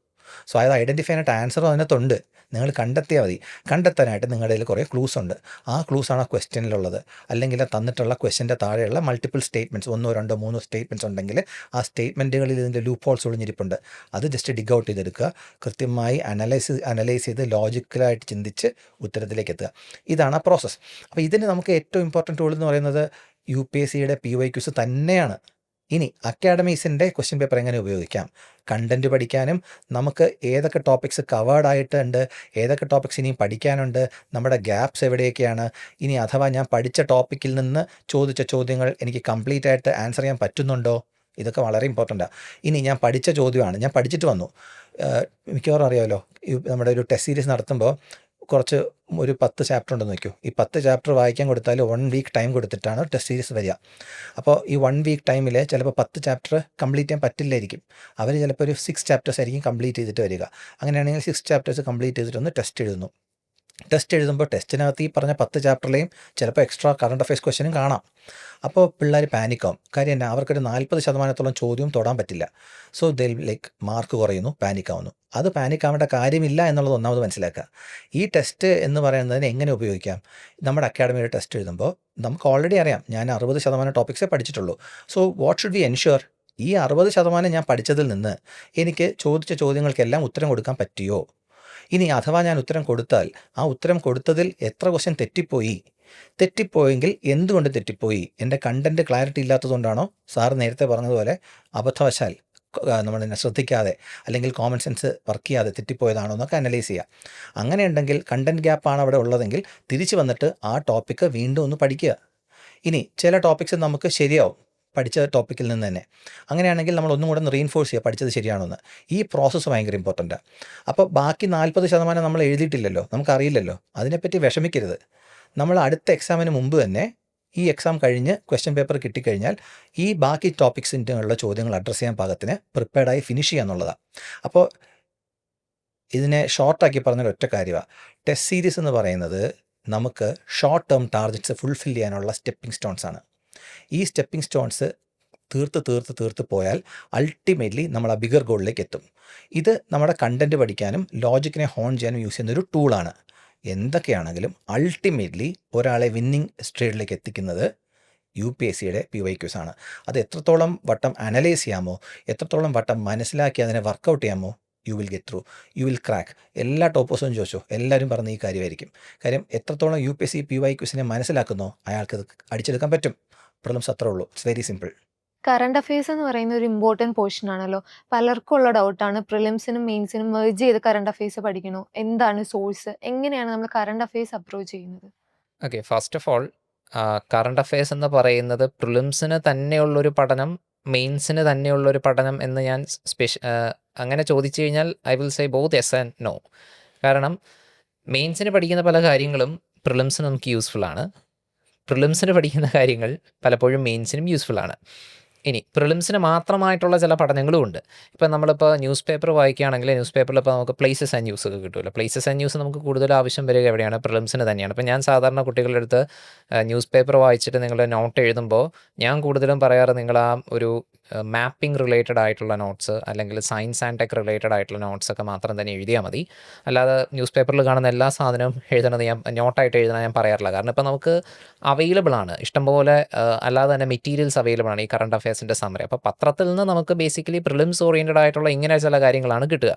സോ അത് identify ആയിട്ട് ആൻസറും അതിനകത്തുണ്ട്, നിങ്ങൾ കണ്ടെത്തിയാൽ മതി. കണ്ടെത്താനായിട്ട് നിങ്ങളുടെ കയ്യിൽ കുറേ ക്ലൂസ് ഉണ്ട്. ആ ക്ലൂസാണ് ആ ക്വസ്റ്റ്യനിലുള്ളത്. അല്ലെങ്കിൽ തന്നിട്ടുള്ള ക്വസ്റ്റ്യൻ്റെ താഴെയുള്ള മൾട്ടിപ്പിൾ സ്റ്റേറ്റ്മെൻറ്റ്സ്, 1, 2, 3 സ്റ്റേറ്റ്മെൻറ്റ്സ് ഉണ്ടെങ്കിൽ ആ സ്റ്റേറ്റ്മെൻറ്റുകളിൽ ഇതിൻ്റെ ലൂപ്പ് ഹോൾസ് ഒളിഞ്ഞിരിപ്പുണ്ട്. അത് ജസ്റ്റ് ഡിഗ് ഔട്ട് ചെയ്തെടുക്കുക. കൃത്യമായി അനലൈസ് ചെയ്ത് ലോജിക്കലായിട്ട് ചിന്തിച്ച് ഉത്തരത്തിലേക്ക് എത്തുക. ഇതാണ് ആ പ്രോസസ്സ്. അപ്പോൾ ഇതിന് നമുക്ക് ഏറ്റവും ഇമ്പോർട്ടൻറ്റ് ടൂൾ എന്ന് പറയുന്നത് UPSCയുടെ PYQs തന്നെയാണ്. ഇനി അക്കാഡമീസിൻ്റെ ക്വസ്റ്റ്യൻ പേപ്പർ എങ്ങനെ ഉപയോഗിക്കാം, കണ്ടൻറ്റ് പഠിക്കാനും നമുക്ക് ഏതൊക്കെ ടോപ്പിക്സ് കവേർഡ് ആയിട്ടുണ്ട്, ഏതൊക്കെ ടോപ്പിക്സ് ഇനിയും പഠിക്കാനുണ്ട്, നമ്മുടെ ഗ്യാപ്സ് എവിടെയൊക്കെയാണ്, ഇനി അഥവാ ഞാൻ പഠിച്ച ടോപ്പിക്കിൽ നിന്ന് ചോദിച്ച ചോദ്യങ്ങൾ എനിക്ക് കംപ്ലീറ്റ് ആയിട്ട് ആൻസർ ചെയ്യാൻ പറ്റുന്നുണ്ടോ, ഇതൊക്കെ വളരെ ഇമ്പോർട്ടൻ്റാണ്. ഇനി ഞാൻ പഠിച്ച ചോദ്യമാണ്, ഞാൻ പഠിച്ചിട്ട് വന്നു. മിക്കവാറും അറിയാമല്ലോ, നമ്മുടെ ഒരു ടെസ്റ്റ് സീരീസ് നടത്തുമ്പോൾ ഒരു 10 ചാപ്റ്റർ ഉണ്ടെന്ന് വയ്ക്കൂ. ഈ 10 ചാപ്റ്റർ വായിക്കാൻ കൊടുത്താൽ 1 വീക്ക് ടൈം കൊടുത്തിട്ടാണ് ടെസ്റ്റ് സീരീസ് വരിക. അപ്പോൾ ഈ 1 വീക്ക് ടൈമിൽ ചിലപ്പോൾ 10 ചാപ്റ്റർ കംപ്ലീറ്റ് ചെയ്യാൻ പറ്റില്ലായിരിക്കും. അവർ ചിലപ്പോൾ ഒരു 6 ചാപ്റ്റേഴ്സ് ആയിരിക്കും കംപ്ലീറ്റ് ചെയ്തിട്ട് വരിക. അങ്ങനെയാണെങ്കിൽ 6 ചാപ്റ്റേഴ്സ് കംപ്ലീറ്റ് ചെയ്തിട്ടൊന്ന് ടെസ്റ്റ് എഴുതുന്നു. ടെസ്റ്റ് എഴുതുമ്പോൾ ടെസ്റ്റിനകത്ത് ഈ പറഞ്ഞ 10 ചാപ്റ്ററിലെയും ചിലപ്പോൾ എക്സ്ട്രാ കറണ്ട് അഫയേഴ്സ് ക്വസ്റ്റ്യനും കാണാം. അപ്പോൾ പിള്ളേർ പാനിക്കാവും. കാര്യം എന്നാ, അവർക്കൊരു 40% ചോദ്യവും തൊടാൻ പറ്റില്ല. സോ ദേ ലൈക്ക് മാർക്ക് കുറയുന്നു, പാനിക്കാവുന്നു. അത് പാനിക്കാവേണ്ട കാര്യമില്ല എന്നുള്ളത് ഒന്നാമത് മനസ്സിലാക്കുക. ഈ ടെസ്റ്റ് എന്ന് പറയുന്നതിന് എങ്ങനെ ഉപയോഗിക്കാം, നമ്മുടെ അക്കാഡമിയുടെ ടെസ്റ്റ് എഴുതുമ്പോൾ നമുക്ക് ഓൾറെഡി അറിയാം ഞാൻ 60% ടോപ്പിക്സേ പഠിച്ചിട്ടുള്ളൂ. So what should we ensure, ഈ 60% ഞാൻ പഠിച്ചതിൽ നിന്ന് എനിക്ക് ചോദിച്ച ചോദ്യങ്ങൾക്കെല്ലാം ഉത്തരം കൊടുക്കാൻ പറ്റിയോ. ഇനി അഥവാ ഞാൻ ഉത്തരം കൊടുത്താൽ ആ ഉത്തരം കൊടുത്തതിൽ എത്ര ക്വസ്റ്റ്യൻ തെറ്റിപ്പോയെങ്കിൽ എന്തുകൊണ്ട് തെറ്റിപ്പോയി, എൻ്റെ കണ്ടൻറ്റ് ക്ലാരിറ്റി ഇല്ലാത്തതുകൊണ്ടാണോ, സാർ നേരത്തെ പറഞ്ഞതുപോലെ അബദ്ധവശാൽ നമ്മളെന്നെ ശ്രദ്ധിക്കാതെ അല്ലെങ്കിൽ കോമൺ സെൻസ് വർക്ക് ചെയ്യാതെ തെറ്റിപ്പോയതാണോ എന്നൊക്കെ അനലൈസ് ചെയ്യുക. അങ്ങനെയുണ്ടെങ്കിൽ കണ്ടൻറ്റ് ഗ്യാപ്പാണ് അവിടെ ഉള്ളതെങ്കിൽ തിരിച്ച് വന്നിട്ട് ആ ടോപ്പിക്ക് വീണ്ടും ഒന്ന് പഠിക്കുക. ഇനി ചില ടോപ്പിക്സ് നമുക്ക് ശരിയാവും പഠിച്ച ടോപ്പിക്കിൽ നിന്ന് തന്നെ. അങ്ങനെയാണെങ്കിൽ നമ്മൾ ഒന്നും കൂടെ ഒന്ന് റീഇൻഫോഴ്സ് ചെയ്യുക പഠിച്ചത് ശരിയാണെന്ന്. ഈ പ്രോസസ്സ് ഭയങ്കര ഇമ്പോർട്ടൻറ്റാണ്. അപ്പോൾ ബാക്കി 40% നമ്മൾ എഴുതിയിട്ടില്ലല്ലോ, നമുക്കറിയില്ലല്ലോ, അതിനെപ്പറ്റി വിഷമിക്കരുത്. നമ്മൾ അടുത്ത എക്സാമിന് മുമ്പ് തന്നെ, ഈ എക്സാം കഴിഞ്ഞ് ക്വസ്റ്റ്യൻ പേപ്പർ കിട്ടിക്കഴിഞ്ഞാൽ ഈ ബാക്കി ടോപ്പിക്സിൻ്റെ ഉള്ള ചോദ്യങ്ങൾ അഡ്രസ്സ് ചെയ്യാൻ പാകത്തിന് പ്രിപ്പയർഡായി ഫിനിഷ് ചെയ്യുക എന്നുള്ളതാണ്. അപ്പോൾ ഇതിനെ ഷോർട്ടാക്കി പറഞ്ഞൊരു ഒറ്റ കാര്യമാണ്, ടെസ്റ്റ് സീരീസ് എന്ന് പറയുന്നത് നമുക്ക് ഷോർട്ട് ടേം ടാർഗറ്റ്സ് ഫുൾഫിൽ ചെയ്യാനുള്ള സ്റ്റെപ്പിംഗ് സ്റ്റോൺസ് ആണ്. ഈ സ്റ്റെപ്പിംഗ് സ്റ്റോൺസ് തീർത്ത് പോയാൽ അൾട്ടിമേറ്റ്ലി നമ്മൾ ആ ബിഗർ ഗോളിലേക്ക് എത്തും. ഇത് നമ്മുടെ കണ്ടൻറ്റ് പഠിക്കാനും ലോജിക്കിനെ ഹോൺ ചെയ്യാനും യൂസ് ചെയ്യുന്നൊരു ടൂളാണ്. എന്തൊക്കെയാണെങ്കിലും അൾട്ടിമേറ്റ്ലി ഒരാളെ വിന്നിങ് സ്റ്റേഡിലേക്ക് എത്തിക്കുന്നത് UPSCയുടെ PYQs ആണ്. അത് എത്രത്തോളം വട്ടം അനലൈസ് ചെയ്യാമോ, എത്രത്തോളം വട്ടം മനസ്സിലാക്കി അതിനെ വർക്കൗട്ട് ചെയ്യാമോ, U will get through, you will crack. എല്ലാ ടോപ്പേഴ്സും ചോദിച്ചോ, എല്ലാവരും പറഞ്ഞ ഈ കാര്യമായിരിക്കും. കാര്യം എത്രത്തോളം UPSC PYQസിനെ മനസ്സിലാക്കുന്നോ അയാൾക്കത് അടിച്ചെടുക്കാൻ പറ്റും. പ്രിലിംസ് അത്രേ ഉള്ളൂ. It's very simple. Current affairs എന്ന് പറയുന്ന ഒരു ഇമ്പോർട്ടൻറ്റ് പോർഷൻ ആണല്ലോ. പലർക്കും ഉള്ള ഡൗട്ടാണ്, പ്രിലിംസിനും മെയിൻസിനും മെർജ് ചെയ്ത് കറണ്ട് അഫയേഴ്സ് പഠിക്കണോ, എന്താണ് സോഴ്സ്, എങ്ങനെയാണ് നമ്മൾ കറണ്ട് അഫയേഴ്സ് അപ്രോച്ച് ചെയ്യുന്നത്? Okay, first of all current affairs എന്ന് പറയുന്നത് പ്രിലിംസിന് തന്നെയുള്ളൊരു പഠനം, മെയിൻസിന് തന്നെയുള്ളൊരു പഠനം എന്ന് ഞാൻ അങ്ങനെ ചോദിച്ചു കഴിഞ്ഞാൽ I will say both yes and no. കാരണം മെയിൻസിന് പഠിക്കുന്ന പല കാര്യങ്ങളും പ്രിലിംസിന് നമുക്ക് യൂസ്ഫുൾ ആണ്, പ്രിലിംസിന് പഠിക്കുന്ന കാര്യങ്ങൾ പലപ്പോഴും മെയിൻസിനും യൂസ്ഫുൾ ആണ്. ഇനി പ്രിലിംസിന് മാത്രമായിട്ടുള്ള ചില പഠനങ്ങളും ഉണ്ട്. ഇപ്പം നമ്മളിപ്പോൾ ന്യൂസ് പേപ്പർ വായിക്കുകയാണെങ്കിൽ ന്യൂസ് പേപ്പറിൽ ഇപ്പോൾ നമുക്ക് പ്ലേസസ് ആൻഡ് ന്യൂസ് ഒക്കെ കിട്ടുമല്ലോ. പ്ലേസസ് ആൻഡ് ന്യൂസ് നമുക്ക് കൂടുതൽ ആവശ്യം വരിക എവിടെയാണ്, പ്രിലിംസിന് തന്നെയാണ്. ഇപ്പം ഞാൻ സാധാരണ കുട്ടികളുടെ അടുത്ത് ന്യൂസ് പേപ്പർ വായിച്ചിട്ട് നിങ്ങൾ നോട്ട് എഴുതുമ്പോൾ ഞാൻ കൂടുതലും പറയാറ്, നിങ്ങൾ ആ ഒരു മാപ്പിംഗ് റിലേറ്റഡ് ആയിട്ടുള്ള നോട്ട്സ് അല്ലെങ്കിൽ സയൻസ് ആൻഡ് ടെക് റിലേറ്റഡ് ആയിട്ടുള്ള നോട്ട്സ് ഒക്കെ മാത്രം തന്നെ എഴുതിയാൽ മതി. അല്ലാതെ ന്യൂസ് പേപ്പറിൽ കാണുന്ന എല്ലാ സാധനവും എഴുതണത് ഞാൻ നോട്ടായിട്ട് എഴുതണം ഞാൻ പറയാറില്ല. കാരണം ഇപ്പോൾ നമുക്ക് അവൈലബിൾ ആണ് ഇഷ്ടംപോലെ, അല്ലാതെ തന്നെ മെറ്റീരിയൽസ് അവൈലബിൾ ആണ് ഈ കറണ്ട് അഫയേഴ്സിൻ്റെ സമരം. അപ്പോൾ പത്രത്തിൽ നിന്ന് നമുക്ക് ബേസിക്കലി പ്രിലിംസ് ഓറിയൻറ്റഡ് ആയിട്ടുള്ള ഇങ്ങനെ ചില കാര്യങ്ങളാണ് കിട്ടുക.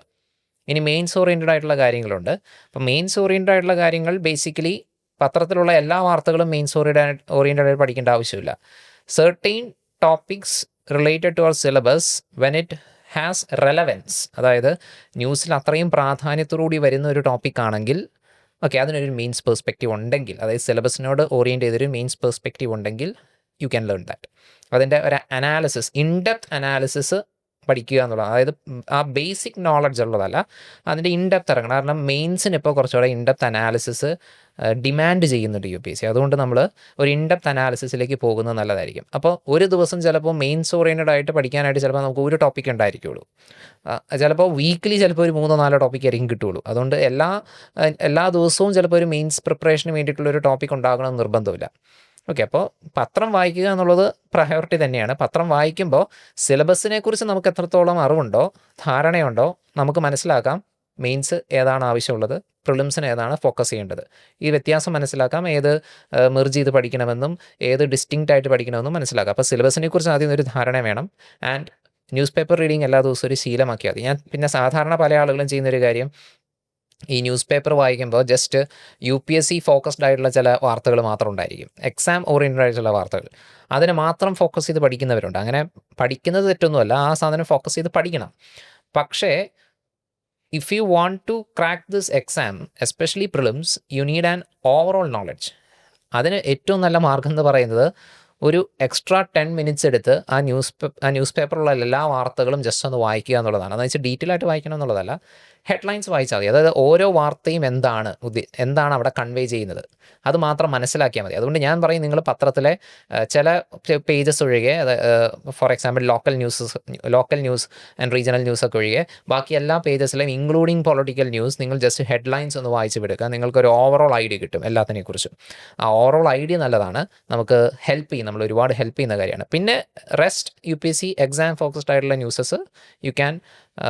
ഇനി മെയിൻസ് ഓറിയൻറ്റഡ് ആയിട്ടുള്ള കാര്യങ്ങളുണ്ട്. അപ്പോൾ മെയിൻസ് ഓറിയൻറ്റഡ് ആയിട്ടുള്ള കാര്യങ്ങൾ ബേസിക്കലി പത്രത്തിലുള്ള എല്ലാ വാർത്തകളും മെയിൻസ് ഓറിയൻറ്റഡ് ആയിട്ട് പഠിക്കേണ്ട ആവശ്യമില്ല. Certain topics related to our syllabus when it has relevance, അതായത് ന്യൂസിൽ അത്രയും പ്രാധാന്യത്തോടുകൂടി വരുന്ന ഒരു ടോപ്പിക് ആണെങ്കിൽ ഓക്കെ, അതിനൊരു മെയിൻസ് പെർസ്പെക്റ്റീവ് ഉണ്ടെങ്കിൽ, അതായത് സിലബസിനോട് ഓറിയൻറ്റ് ചെയ്തൊരു മെയിൻസ് പെർസ്പെക്റ്റീവ് ഉണ്ടെങ്കിൽ യു ക്യാൻ ലേൺ ദാറ്റ്. അതിൻ്റെ ഒരു അനാലിസിസ്, ഇൻഡെപ്ത് അനാലിസിസ് പഠിക്കുക എന്നുള്ളത്, അതായത് ആ ബേസിക് നോളജ് ഉള്ളതല്ല, അതിൻ്റെ ഇൻഡെപ്ത് ഇറങ്ങണം. കാരണം മെയിൻസിന് ഇപ്പോൾ കുറച്ചുകൂടെ ഇൻഡെപ്ത് അനാലിസിസ് ഡിമാൻഡ് ചെയ്യുന്നുണ്ട് UPSC. അതുകൊണ്ട് നമ്മൾ ഒരു ഇൻഡെപ്ത് അനാലിസിസിലേക്ക് പോകുന്നത് നല്ലതായിരിക്കും. അപ്പോൾ ഒരു ദിവസം ചിലപ്പോൾ മെയിൻസ് ഓറിയൻറ്റഡ് ആയിട്ട് പഠിക്കാനായിട്ട് ചിലപ്പോൾ നമുക്ക് ഒരു ടോപ്പിക് ഉണ്ടായിരിക്കുള്ളൂ, ചിലപ്പോൾ വീക്കിലി ചിലപ്പോൾ ഒരു 3-4 ടോപ്പിക് ആയിരിക്കും കിട്ടുള്ളൂ. അതുകൊണ്ട് എല്ലാ ദിവസവും ചിലപ്പോൾ ഒരു മെയിൻസ് പ്രിപ്പറേഷന് വേണ്ടിയിട്ടുള്ളൊരു ടോപ്പിക് ഉണ്ടാകണമെന്ന് നിർബന്ധമില്ല. ഓക്കെ, അപ്പോൾ പത്രം വായിക്കുക എന്നുള്ളത് പ്രയോറിറ്റി തന്നെയാണ്. പത്രം വായിക്കുമ്പോൾ സിലബസിനെ കുറിച്ച് നമുക്ക് എത്രത്തോളം അറിവുണ്ടോ, ധാരണയുണ്ടോ, നമുക്ക് മനസ്സിലാക്കാം മെയിൻസ് ഏതാണ് ആവശ്യമുള്ളത്, പ്രിലിംസിന് ഏതാണ് ഫോക്കസ് ചെയ്യേണ്ടത്. ഈ വ്യത്യാസം മനസ്സിലാക്കാം, ഏത് മെർജ് ചെയ്ത് പഠിക്കണമെന്നും ഏത് ഡിസ്റ്റിങ്ക്റ്റ് ആയിട്ട് പഠിക്കണമെന്നും മനസ്സിലാക്കാം. അപ്പോൾ സിലബസിനെ കുറിച്ച് ആദ്യം ഒരു ധാരണ വേണം. ആൻഡ് ന്യൂസ് പേപ്പർ റീഡിങ് എല്ലാ ദിവസവും ഒരു ശീലമാക്കിയാൽ മതി. ഞാൻ പിന്നെ സാധാരണ പല ആളുകളും ചെയ്യുന്നൊരു കാര്യം, ഈ ന്യൂസ് പേപ്പർ വായിക്കുമ്പോൾ ജസ്റ്റ് UPSC ഫോക്കസ്ഡ് ആയിട്ടുള്ള ചില വാർത്തകൾ മാത്രം ഉണ്ടായിരിക്കും, എക്സാം ഓറിയൻറ്റഡ് ആയിട്ടുള്ള വാർത്തകൾ, അതിനെ മാത്രം ഫോക്കസ് ചെയ്ത് പഠിക്കുന്നവരുണ്ട്. അങ്ങനെ പഠിക്കുന്നത് തെറ്റൊന്നുമല്ല, ആ സാധനം ഫോക്കസ് ചെയ്ത് പഠിക്കണം. പക്ഷേ if you want to crack this exam, especially prelims, you need an overall knowledge. അതിന് ഏറ്റവും നല്ല മാർഗം എന്ന് പറയുന്നത് ഒരു എക്സ്ട്രാ 10 മിനിറ്റ്സ് എടുത്ത് ആ ന്യൂസ് പേപ്പറിലുള്ള എല്ലാ വാർത്തകളും ജസ്റ്റ് ഒന്ന് വായിക്കുക എന്നുള്ളതാണ്. അതെന്ന് വെച്ചാൽ ഡീറ്റെയിൽ ആയിട്ട് വായിക്കണം എന്നുള്ളതല്ല, ഹെഡ്ലൈൻസ് വായിച്ചാൽ മതി. അതായത് ഓരോ വാർത്തയും എന്താണ് അവിടെ കൺവേ ചെയ്യുന്നത്, അത് മാത്രം മനസ്സിലാക്കിയാൽ മതി. അതുകൊണ്ട് ഞാൻ പറയും, നിങ്ങൾ പത്രത്തിലെ ചില പേജസ് ഒഴികെ, for example local news and regional news ഒക്കെ ഒഴികെ ബാക്കി എല്ലാ പേജസിലും ഇൻക്ലൂഡിങ് പൊളിറ്റിക്കൽ ന്യൂസ് നിങ്ങൾ ജസ്റ്റ് ഹെഡ്ലൈൻസ് ഒന്ന് വായിച്ച് വിടുക. നിങ്ങൾക്കൊരു ഓവറോൾ ഐഡിയ കിട്ടും എല്ലാത്തിനെക്കുറിച്ചും. ആ ഓവറോൾ ഐഡിയ നല്ലതാണ്, നമുക്ക് ഹെൽപ്പ് ചെയ്യും, നമ്മൾ ഒരുപാട് ഹെൽപ്പ് ചെയ്യുന്ന കാര്യമാണ്. പിന്നെ റെസ്റ്റ് UPSC എക്സാം ഫോക്കസ്ഡ് ആയിട്ടുള്ള newses you can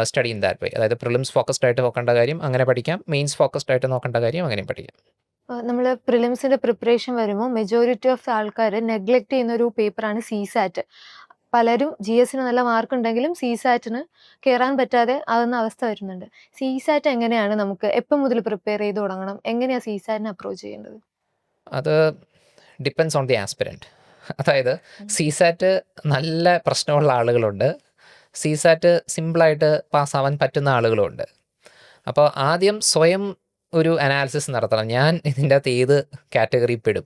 study in that way. അതായത് പ്രിലിംസ് ഫോക്കസ്ഡ് ആയിട്ട് നോക്കേണ്ട കാര്യം അങ്ങനെ പഠിക്കാം, മെയിൻസ് ഫോക്കസ്ഡ് ആയിട്ട് നോക്കേണ്ട കാര്യം അങ്ങനെയും പഠിക്കാം. നമ്മൾ പ്രിലിംസിന്റെ പ്രിപ്പറേഷൻ വരുമ്പോൾ മെജോറിറ്റി ഓഫ് ആൾക്കാർ നെഗ്ലക്ട് ചെയ്യുന്ന ഒരു പേപ്പറാണ് CSAT. പലരും GSന് നല്ല മാർക്ക് ഉണ്ടെങ്കിലും CSATന് കയറാൻ പറ്റാതെ ആകുന്ന അവസ്ഥ വരുന്നുണ്ട്. CSAT എങ്ങനെയാണ് നമുക്ക് എപ്പം മുതൽ പ്രിപ്പയർ ചെയ്ത് തുടങ്ങണം, എങ്ങനെയാണ് CSATനെ അപ്രോച്ച് ചെയ്യേണ്ടത്? അത് ഡിപ്പെൻസ് ഓൺ ദി ആസ്പിരൻറ്റ്. അതായത് CSAT നല്ല പ്രശ്നമുള്ള ആളുകളുണ്ട്, CSAT സിമ്പിളായിട്ട് പാസ്സാവാൻ പറ്റുന്ന ആളുകളുമുണ്ട്. അപ്പോൾ ആദ്യം സ്വയം ഒരു അനാലിസിസ് നടത്തണം, ഞാൻ ഇതിൻ്റെ അകത്ത് ഏത് കാറ്റഗറി പെടും.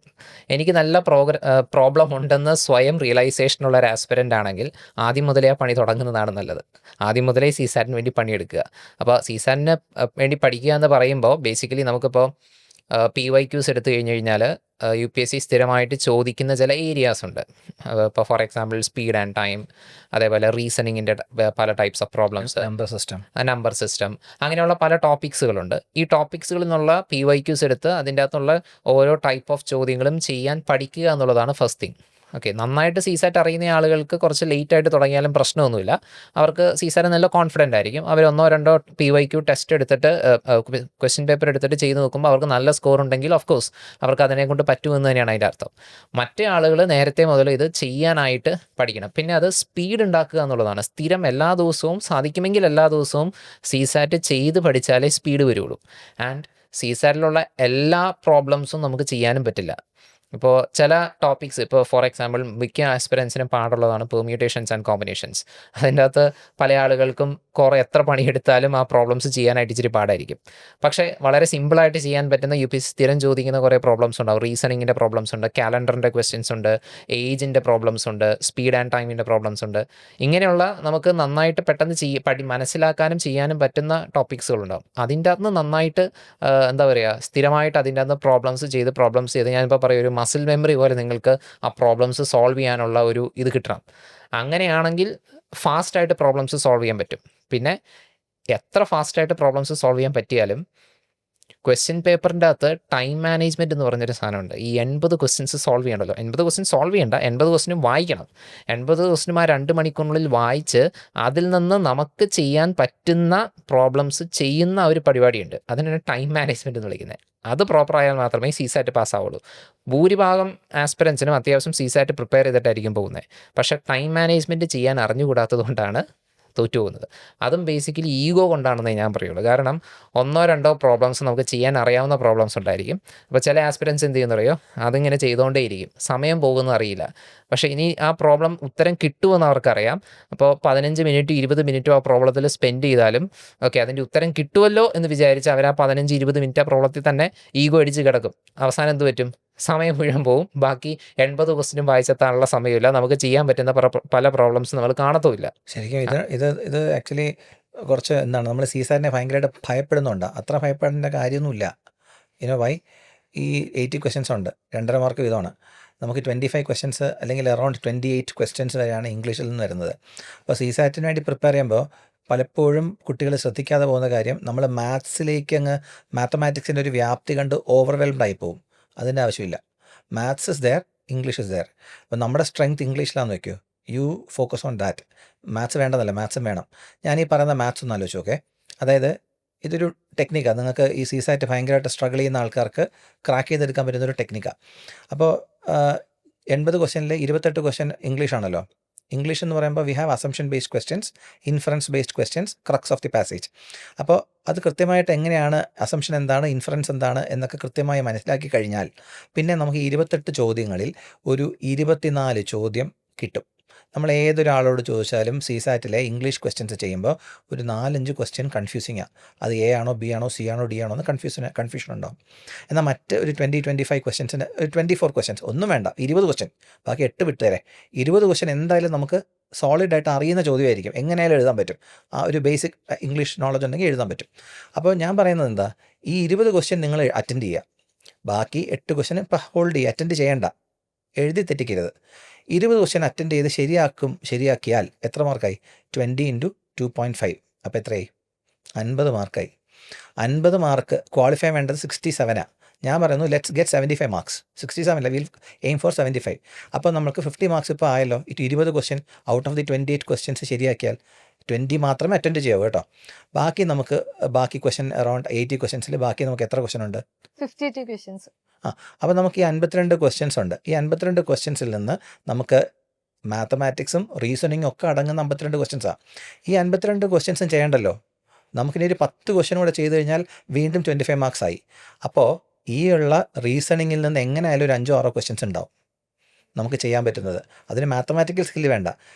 എനിക്ക് നല്ല പ്രോബ്ലം ഉണ്ടെന്ന് സ്വയം റിയലൈസേഷനുള്ള ഒരു ആസ്പിരൻ്റ് ആണെങ്കിൽ ആദ്യം മുതലേ ആ പണി തുടങ്ങുന്നതാണ് നല്ലത്. ആദ്യം മുതലേ CSATന് വേണ്ടി പണിയെടുക്കുക. അപ്പോൾ CSATന് വേണ്ടി പഠിക്കുക എന്ന് പറയുമ്പോൾ ബേസിക്കലി നമുക്കിപ്പോൾ PYQs എടുത്തു കഴിഞ്ഞ് കഴിഞ്ഞാൽ UPSC സ്ഥിരമായിട്ട് ചോദിക്കുന്ന ചില ഏരിയാസ് ഉണ്ട്. ഇപ്പോൾ for example speed and time, അതേപോലെ റീസണിങ്ങിൻ്റെ പല types of problems, number system, അങ്ങനെയുള്ള പല ടോപ്പിക്സുകളുണ്ട്. ഈ ടോപ്പിക്സുകളിൽ നിന്നുള്ള PYQs എടുത്ത് അതിൻ്റെ അകത്തുള്ള ഓരോ ടൈപ്പ് ഓഫ് ചോദ്യങ്ങളും ചെയ്യാൻ പഠിക്കുക എന്നുള്ളതാണ് ഫസ്റ്റ് തിങ്. ഓക്കെ, നന്നായിട്ട് CSAT അറിയുന്ന ആളുകൾക്ക് കുറച്ച് ലേറ്റ് ആയിട്ട് തുടങ്ങിയാലും പ്രശ്നമൊന്നുമില്ല. അവർക്ക് CSAT നല്ല കോൺഫിഡൻ്റ് ആയിരിക്കും. അവർ 1-2 PYQ ടെസ്റ്റ് എടുത്തിട്ട് ക്വസ്റ്റ്യൻ പേപ്പർ എടുത്തിട്ട് ചെയ്ത് നോക്കുമ്പോൾ അവർക്ക് നല്ല സ്കോർ ഉണ്ടെങ്കിൽ ഓഫ് കോഴ്സ് അവർക്ക് അതിനെ കൊണ്ട് പറ്റുമെന്ന് തന്നെയാണ് അതിൻ്റെ അർത്ഥം. മറ്റേ ആളുകൾ നേരത്തെ മുതൽ ഇത് ചെയ്യാനായിട്ട് പഠിക്കണം. പിന്നെ അത് സ്പീഡ് ഉണ്ടാക്കുക എന്നുള്ളതാണ്. സ്ഥിരം എല്ലാ ദിവസവും സാധിക്കുമെങ്കിൽ എല്ലാ ദിവസവും CSAT ചെയ്ത് പഠിച്ചാലേ സ്പീഡ് വരുള്ളൂ. ആൻഡ് CSATലുള്ള എല്ലാ പ്രോബ്ലംസും നമുക്ക് ചെയ്യാനും പറ്റില്ല. ഇപ്പോൾ ചില ടോപ്പിക്സ്, ഇപ്പോൾ ഫോർ എക്സാമ്പിൾ മിക്ക ആസ്പിരൻസിനും പാടുള്ളതാണ് പെർമ്യൂട്ടേഷൻസ് ആൻഡ് കോമ്പിനേഷൻസ്. അതിൻ്റെ അകത്ത് പല ആളുകൾക്കും എത്ര പണിയെടുത്താലും ആ പ്രോബ്ലംസ് ചെയ്യാനായിട്ട് ഇച്ചിരി പാടായിരിക്കും. പക്ഷേ വളരെ സിമ്പിളായിട്ട് ചെയ്യാൻ പറ്റുന്ന UPSC സ്ഥിരം ചോദിക്കുന്ന കുറേ പ്രോബ്ലംസ് ഉണ്ടാവും. റീസണിങ്ങിൻ്റെ പ്രോബ്ലംസ് ഉണ്ട്, കാലണ്ടറിൻ്റെ ക്വസ്റ്റ്യൻസ് ഉണ്ട്, ഏജിൻ്റെ പ്രോബ്ലംസ് ഉണ്ട്, സ്പീഡ് ആൻഡ് ടൈമിൻ്റെ പ്രോബ്ലംസ് ഉണ്ട്. ഇങ്ങനെയുള്ള നമുക്ക് നന്നായിട്ട് പെട്ടെന്ന് മനസ്സിലാക്കാനും ചെയ്യാനും പറ്റുന്ന ടോപ്പിക്സുകളുണ്ടാവും. അതിൻ്റെ അകത്ത് നന്നായിട്ട് എന്താ പറയുക, സ്ഥിരമായിട്ട് അതിൻ്റെ അകത്ത് പ്രോബ്ലംസ് ചെയ്ത് ഞാനിപ്പോൾ പറയും ഒരു മസിൽ മെമ്മറി പോലെ നിങ്ങൾക്ക് ആ പ്രോബ്ലംസ് സോൾവ് ചെയ്യാനുള്ള ഒരു ഇത് കിട്ടണം. അങ്ങനെയാണെങ്കിൽ ഫാസ്റ്റായിട്ട് പ്രോബ്ലംസ് സോൾവ് ചെയ്യാൻ പറ്റും. പിന്നെ എത്ര ഫാസ്റ്റായിട്ട് പ്രോബ്ലംസ് സോൾവ് ചെയ്യാൻ പറ്റിയാലും ക്വസ്റ്റ്യൻ പേപ്പറിൻ്റെ അകത്ത് ടൈം മാനേജ്മെൻറ്റ് എന്ന് പറഞ്ഞൊരു സാധനമുണ്ട്. ഈ 80 ക്വസ്റ്റ്യൻസ് സോൾവ് ചെയ്യണമല്ലോ. 80 ക്വസ്റ്റ്യൻ സോൾവ് ചെയ്യേണ്ട, 80 ക്വസ്റ്റ്യനും വായിക്കണം. 80 ക്വസ്റ്റ്യനും ആ 2 മണിക്കൂറിനുള്ളിൽ വായിച്ച് അതിൽ നിന്ന് നമുക്ക് ചെയ്യാൻ പറ്റുന്ന പ്രോബ്ലംസ് ചെയ്യുന്ന ഒരു പരിപാടിയുണ്ട്. അതിനാണ് ടൈം മാനേജ്മെൻറ്റ് എന്ന് വിളിക്കുന്നത്. അത് പ്രോപ്പറായാൽ മാത്രമേ CSAT പാസ്സാവുള്ളൂ. ഭൂരിഭാഗം ആസ്പിരൻസിനും അത്യാവശ്യം CSAT പ്രിപ്പയർ ചെയ്തിട്ടായിരിക്കും പോകുന്നത്. പക്ഷേ ടൈം മാനേജ്മെൻറ്റ് ചെയ്യാൻ അറിഞ്ഞുകൂടാത്തത് കൊണ്ടാണ് തോറ്റു പോകുന്നത്. അതും ബേസിക്കലി ഈഗോ കൊണ്ടാണെന്നേ ഞാൻ പറയുള്ളൂ. കാരണം 1-2 പ്രോബ്ലംസ് നമുക്ക് ചെയ്യാൻ അറിയാവുന്ന പ്രോബ്ലംസ് ഉണ്ടായിരിക്കും. അപ്പോൾ ചില ആസ്പിരൻസ് എന്ത് ചെയ്യുന്നറിയോ, അതിങ്ങനെ ചെയ്തുകൊണ്ടേയിരിക്കും, സമയം പോകുന്നത് അറിയില്ല. പക്ഷേ ഇനി ആ പ്രോബ്ലം ഉത്തരം കിട്ടുമെന്ന് അവർക്കറിയാം. അപ്പോൾ 15 മിനിറ്റ് 20 മിനിറ്റോ ആ പ്രോബ്ലത്തിൽ സ്പെൻഡ് ചെയ്താലും ഓക്കെ അതിൻ്റെ ഉത്തരം കിട്ടുമല്ലോ എന്ന് വിചാരിച്ച് അവർ ആ 15-20 മിനിറ്റ് ആ പ്രോബ്ലത്തിൽ തന്നെ ഈഗോ അടിച്ച് കിടക്കും. അവസാനം എന്ത് പറ്റും, സമയം മുഴുവൻ പോവും. ബാക്കി 80 ക്വസ്റ്റ്യനും വായിച്ചെത്താനുള്ള സമയമില്ല. നമുക്ക് ചെയ്യാൻ പറ്റുന്ന പല പ്രോബ്ലംസും നമ്മൾ കാണത്തുമില്ല. ശരിക്കും ഇത് ആക്ച്വലി കുറച്ച് എന്താണ്, നമ്മൾ സീസാറ്റിനെ ഭയങ്കരമായിട്ട് ഭയപ്പെടുന്നുണ്ട്. അത്ര ഭയപ്പെടേണ്ട കാര്യമൊന്നുമില്ല. വൈ, ഈ 80 ക്വസ്റ്റ്യൻസ് ഉണ്ട്, 2.5 മാർക്ക് വീതമാണ്. നമുക്ക് 25 ക്വസ്റ്റ്യൻസ് അല്ലെങ്കിൽ അറൗണ്ട് 28 ക്വസ്റ്റ്യൻസ് വരെയാണ് ഇംഗ്ലീഷിൽ നിന്ന് വരുന്നത്. അപ്പോൾ സീസാറ്റിന് വേണ്ടി പ്രിപ്പയർ ചെയ്യുമ്പോൾ പലപ്പോഴും കുട്ടികൾ ശ്രദ്ധിക്കാതെ പോകുന്ന കാര്യം, നമ്മൾ മാത്സിലേക്ക് മാത്തമാറ്റിക്സിൻ്റെ ഒരു വ്യാപ്തി കണ്ട് ഓവർവെൽംഡ് ആയി പോകും. അതിൻ്റെ ആവശ്യമില്ല. Maths is there, English is there. അപ്പോൾ നമ്മുടെ സ്ട്രെങ്ത് ഇംഗ്ലീഷിലാണെന്ന് വയ്ക്കൂ, you focus on that. Maths വേണ്ടെന്നല്ല, മാത്സും വേണം. ഞാൻ ഈ പറയുന്ന മാത്സ് ഒന്ന് ആലോചിച്ചു. ഓക്കെ, അതായത് ഇതൊരു ടെക്നിക്കാണ്. നിങ്ങൾക്ക് ഈ സീസായിട്ട് ഭയങ്കരമായിട്ട് സ്ട്രഗിൾ ചെയ്യുന്ന ആൾക്കാർക്ക് ക്രാക്ക് ചെയ്തെടുക്കാൻ പറ്റുന്നൊരു ടെക്നിക്കാണ്. അപ്പോൾ 80 ക്വസ്റ്റ്യനിൽ 28 ക്വസ്റ്റ്യൻ ഇംഗ്ലീഷ് ആണല്ലോ. ഇംഗ്ലീഷ് എന്ന് പറയുമ്പോൾ we have assumption based questions, inference based questions, crux of the passage. അപ്പോൾ അത് കൃത്യമായിട്ട് എങ്ങനെയാണ്, അസംഷൻ എന്താണ്, ഇൻഫറൻസ് എന്താണ് എന്നൊക്കെ കൃത്യമായി മനസ്സിലാക്കി കഴിഞ്ഞാൽ പിന്നെ നമുക്ക് 28 ചോദ്യങ്ങളിൽ ഒരു 24 ചോദ്യം കിട്ടും. നമ്മൾ ഏതൊരാളോട് ചോദിച്ചാലും സീസാറ്റിലെ ഇംഗ്ലീഷ് ക്വസ്റ്റ്യൻസ് ചെയ്യുമ്പോൾ ഒരു 4-5 ക്വസ്റ്റ്യൻ കൺഫ്യൂസിങ്ങാണ്. അത് എ ആണോ, ബി ആണോ, സി ആണോ, ഡി ആണോ എന്ന് കൺഫ്യൂഷൻ ഉണ്ടാവും. എന്നാൽ മറ്റ് ഒരു 20-25 ക്വസ്റ്റ്യൻസിന് ഒരു 24 ക്വസ്റ്റ്യൻസ് ഒന്നും വേണ്ട, 20 ക്വസ്റ്റ്യൻ, ബാക്കി 8 വിട്ടുതരെ. 20 ക്വസ്റ്റ്യൻ എന്തായാലും നമുക്ക് സോളിഡായിട്ട് അറിയുന്ന ചോദ്യമായിരിക്കും, എങ്ങനെയായാലും എഴുതാൻ പറ്റും. ആ ഒരു ബേസിക് ഇംഗ്ലീഷ് നോളജ് ഉണ്ടെങ്കിൽ എഴുതാൻ പറ്റും. അപ്പോൾ ഞാൻ പറയുന്നത് എന്താ, ഈ 20 ക്വസ്റ്റ്യൻ നിങ്ങൾ അറ്റൻഡ് ചെയ്യുക, ബാക്കി 8 ക്വസ്റ്റ്യൻ ഇപ്പോൾ ഹോൾഡ് ചെയ്യുക, അറ്റൻഡ് ചെയ്യേണ്ട, എഴുതി തെറ്റിക്കരുത്. 20 ക്വസ്റ്റ്യൻ അറ്റൻഡ് ചെയ്ത് ശരിയാക്കിയാൽ എത്ര മാർക്കായി? 20 × 2.5. അപ്പോൾ എത്രയായി? 50 മാർക്കായി. 50 മാർക്ക് ക്വാളിഫൈ വേണ്ടത് 67ആണ്. ഞാൻ പറയുന്നു ലെറ്റ്സ് ഗെറ്റ് 75 മാർക്സ്. 67 അല്ല, വിൽ എയിം ഫോർ 75. അപ്പോൾ നമുക്ക് 50 മാർക്സ് ഇപ്പോൾ ആയല്ലോ. 20 question out of the 28 questions ശരിയാക്കിയാൽ 20 മാത്രമേ അറ്റൻഡ് ചെയ്യാവൂ കേട്ടോ. ബാക്കി ക്വസ്റ്റ്യൻ അറൗണ്ട് 80 ക്വസ്റ്റ്യൻസിൽ ബാക്കി നമുക്ക് എത്ര ക്വസ്റ്റ്യൻ ഉണ്ട്? 52 ക്വസ്റ്റ്യൻസ്. അപ്പോൾ നമുക്ക് ഈ 52 ക്വസ്റ്റ്യൻസ് ഉണ്ട്. ഈ 52 ക്വസ്റ്റ്യൻസിൽ നിന്ന് നമുക്ക് മാത്തമാറ്റിക്സും റീസണിങ്ങും ഒക്കെ അടങ്ങുന്ന 52 ക്വസ്റ്റ്യൻസാണ്. ഈ 52 ക്വസ്റ്റ്യൻസും ചെയ്യണ്ടല്ലോ, നമുക്കിനി ഒരു 10 ക്വസ്റ്റ്യൻ കൂടെ ചെയ്ത് കഴിഞ്ഞാൽ വീണ്ടും 25 മാർക്സ് ആയി. അപ്പോൾ ഈ ഉള്ള റീസണിങ്ങിൽ നിന്ന് എങ്ങനെയായാലും ഒരു 5-6 ക്വസ്റ്റ്യൻസ് ഉണ്ടാവും നമുക്ക് ചെയ്യാൻ പറ്റുന്നത്. അതിന് മാത്തമാറ്റിക്കൽ സ്കില്ല് വേണ്ട,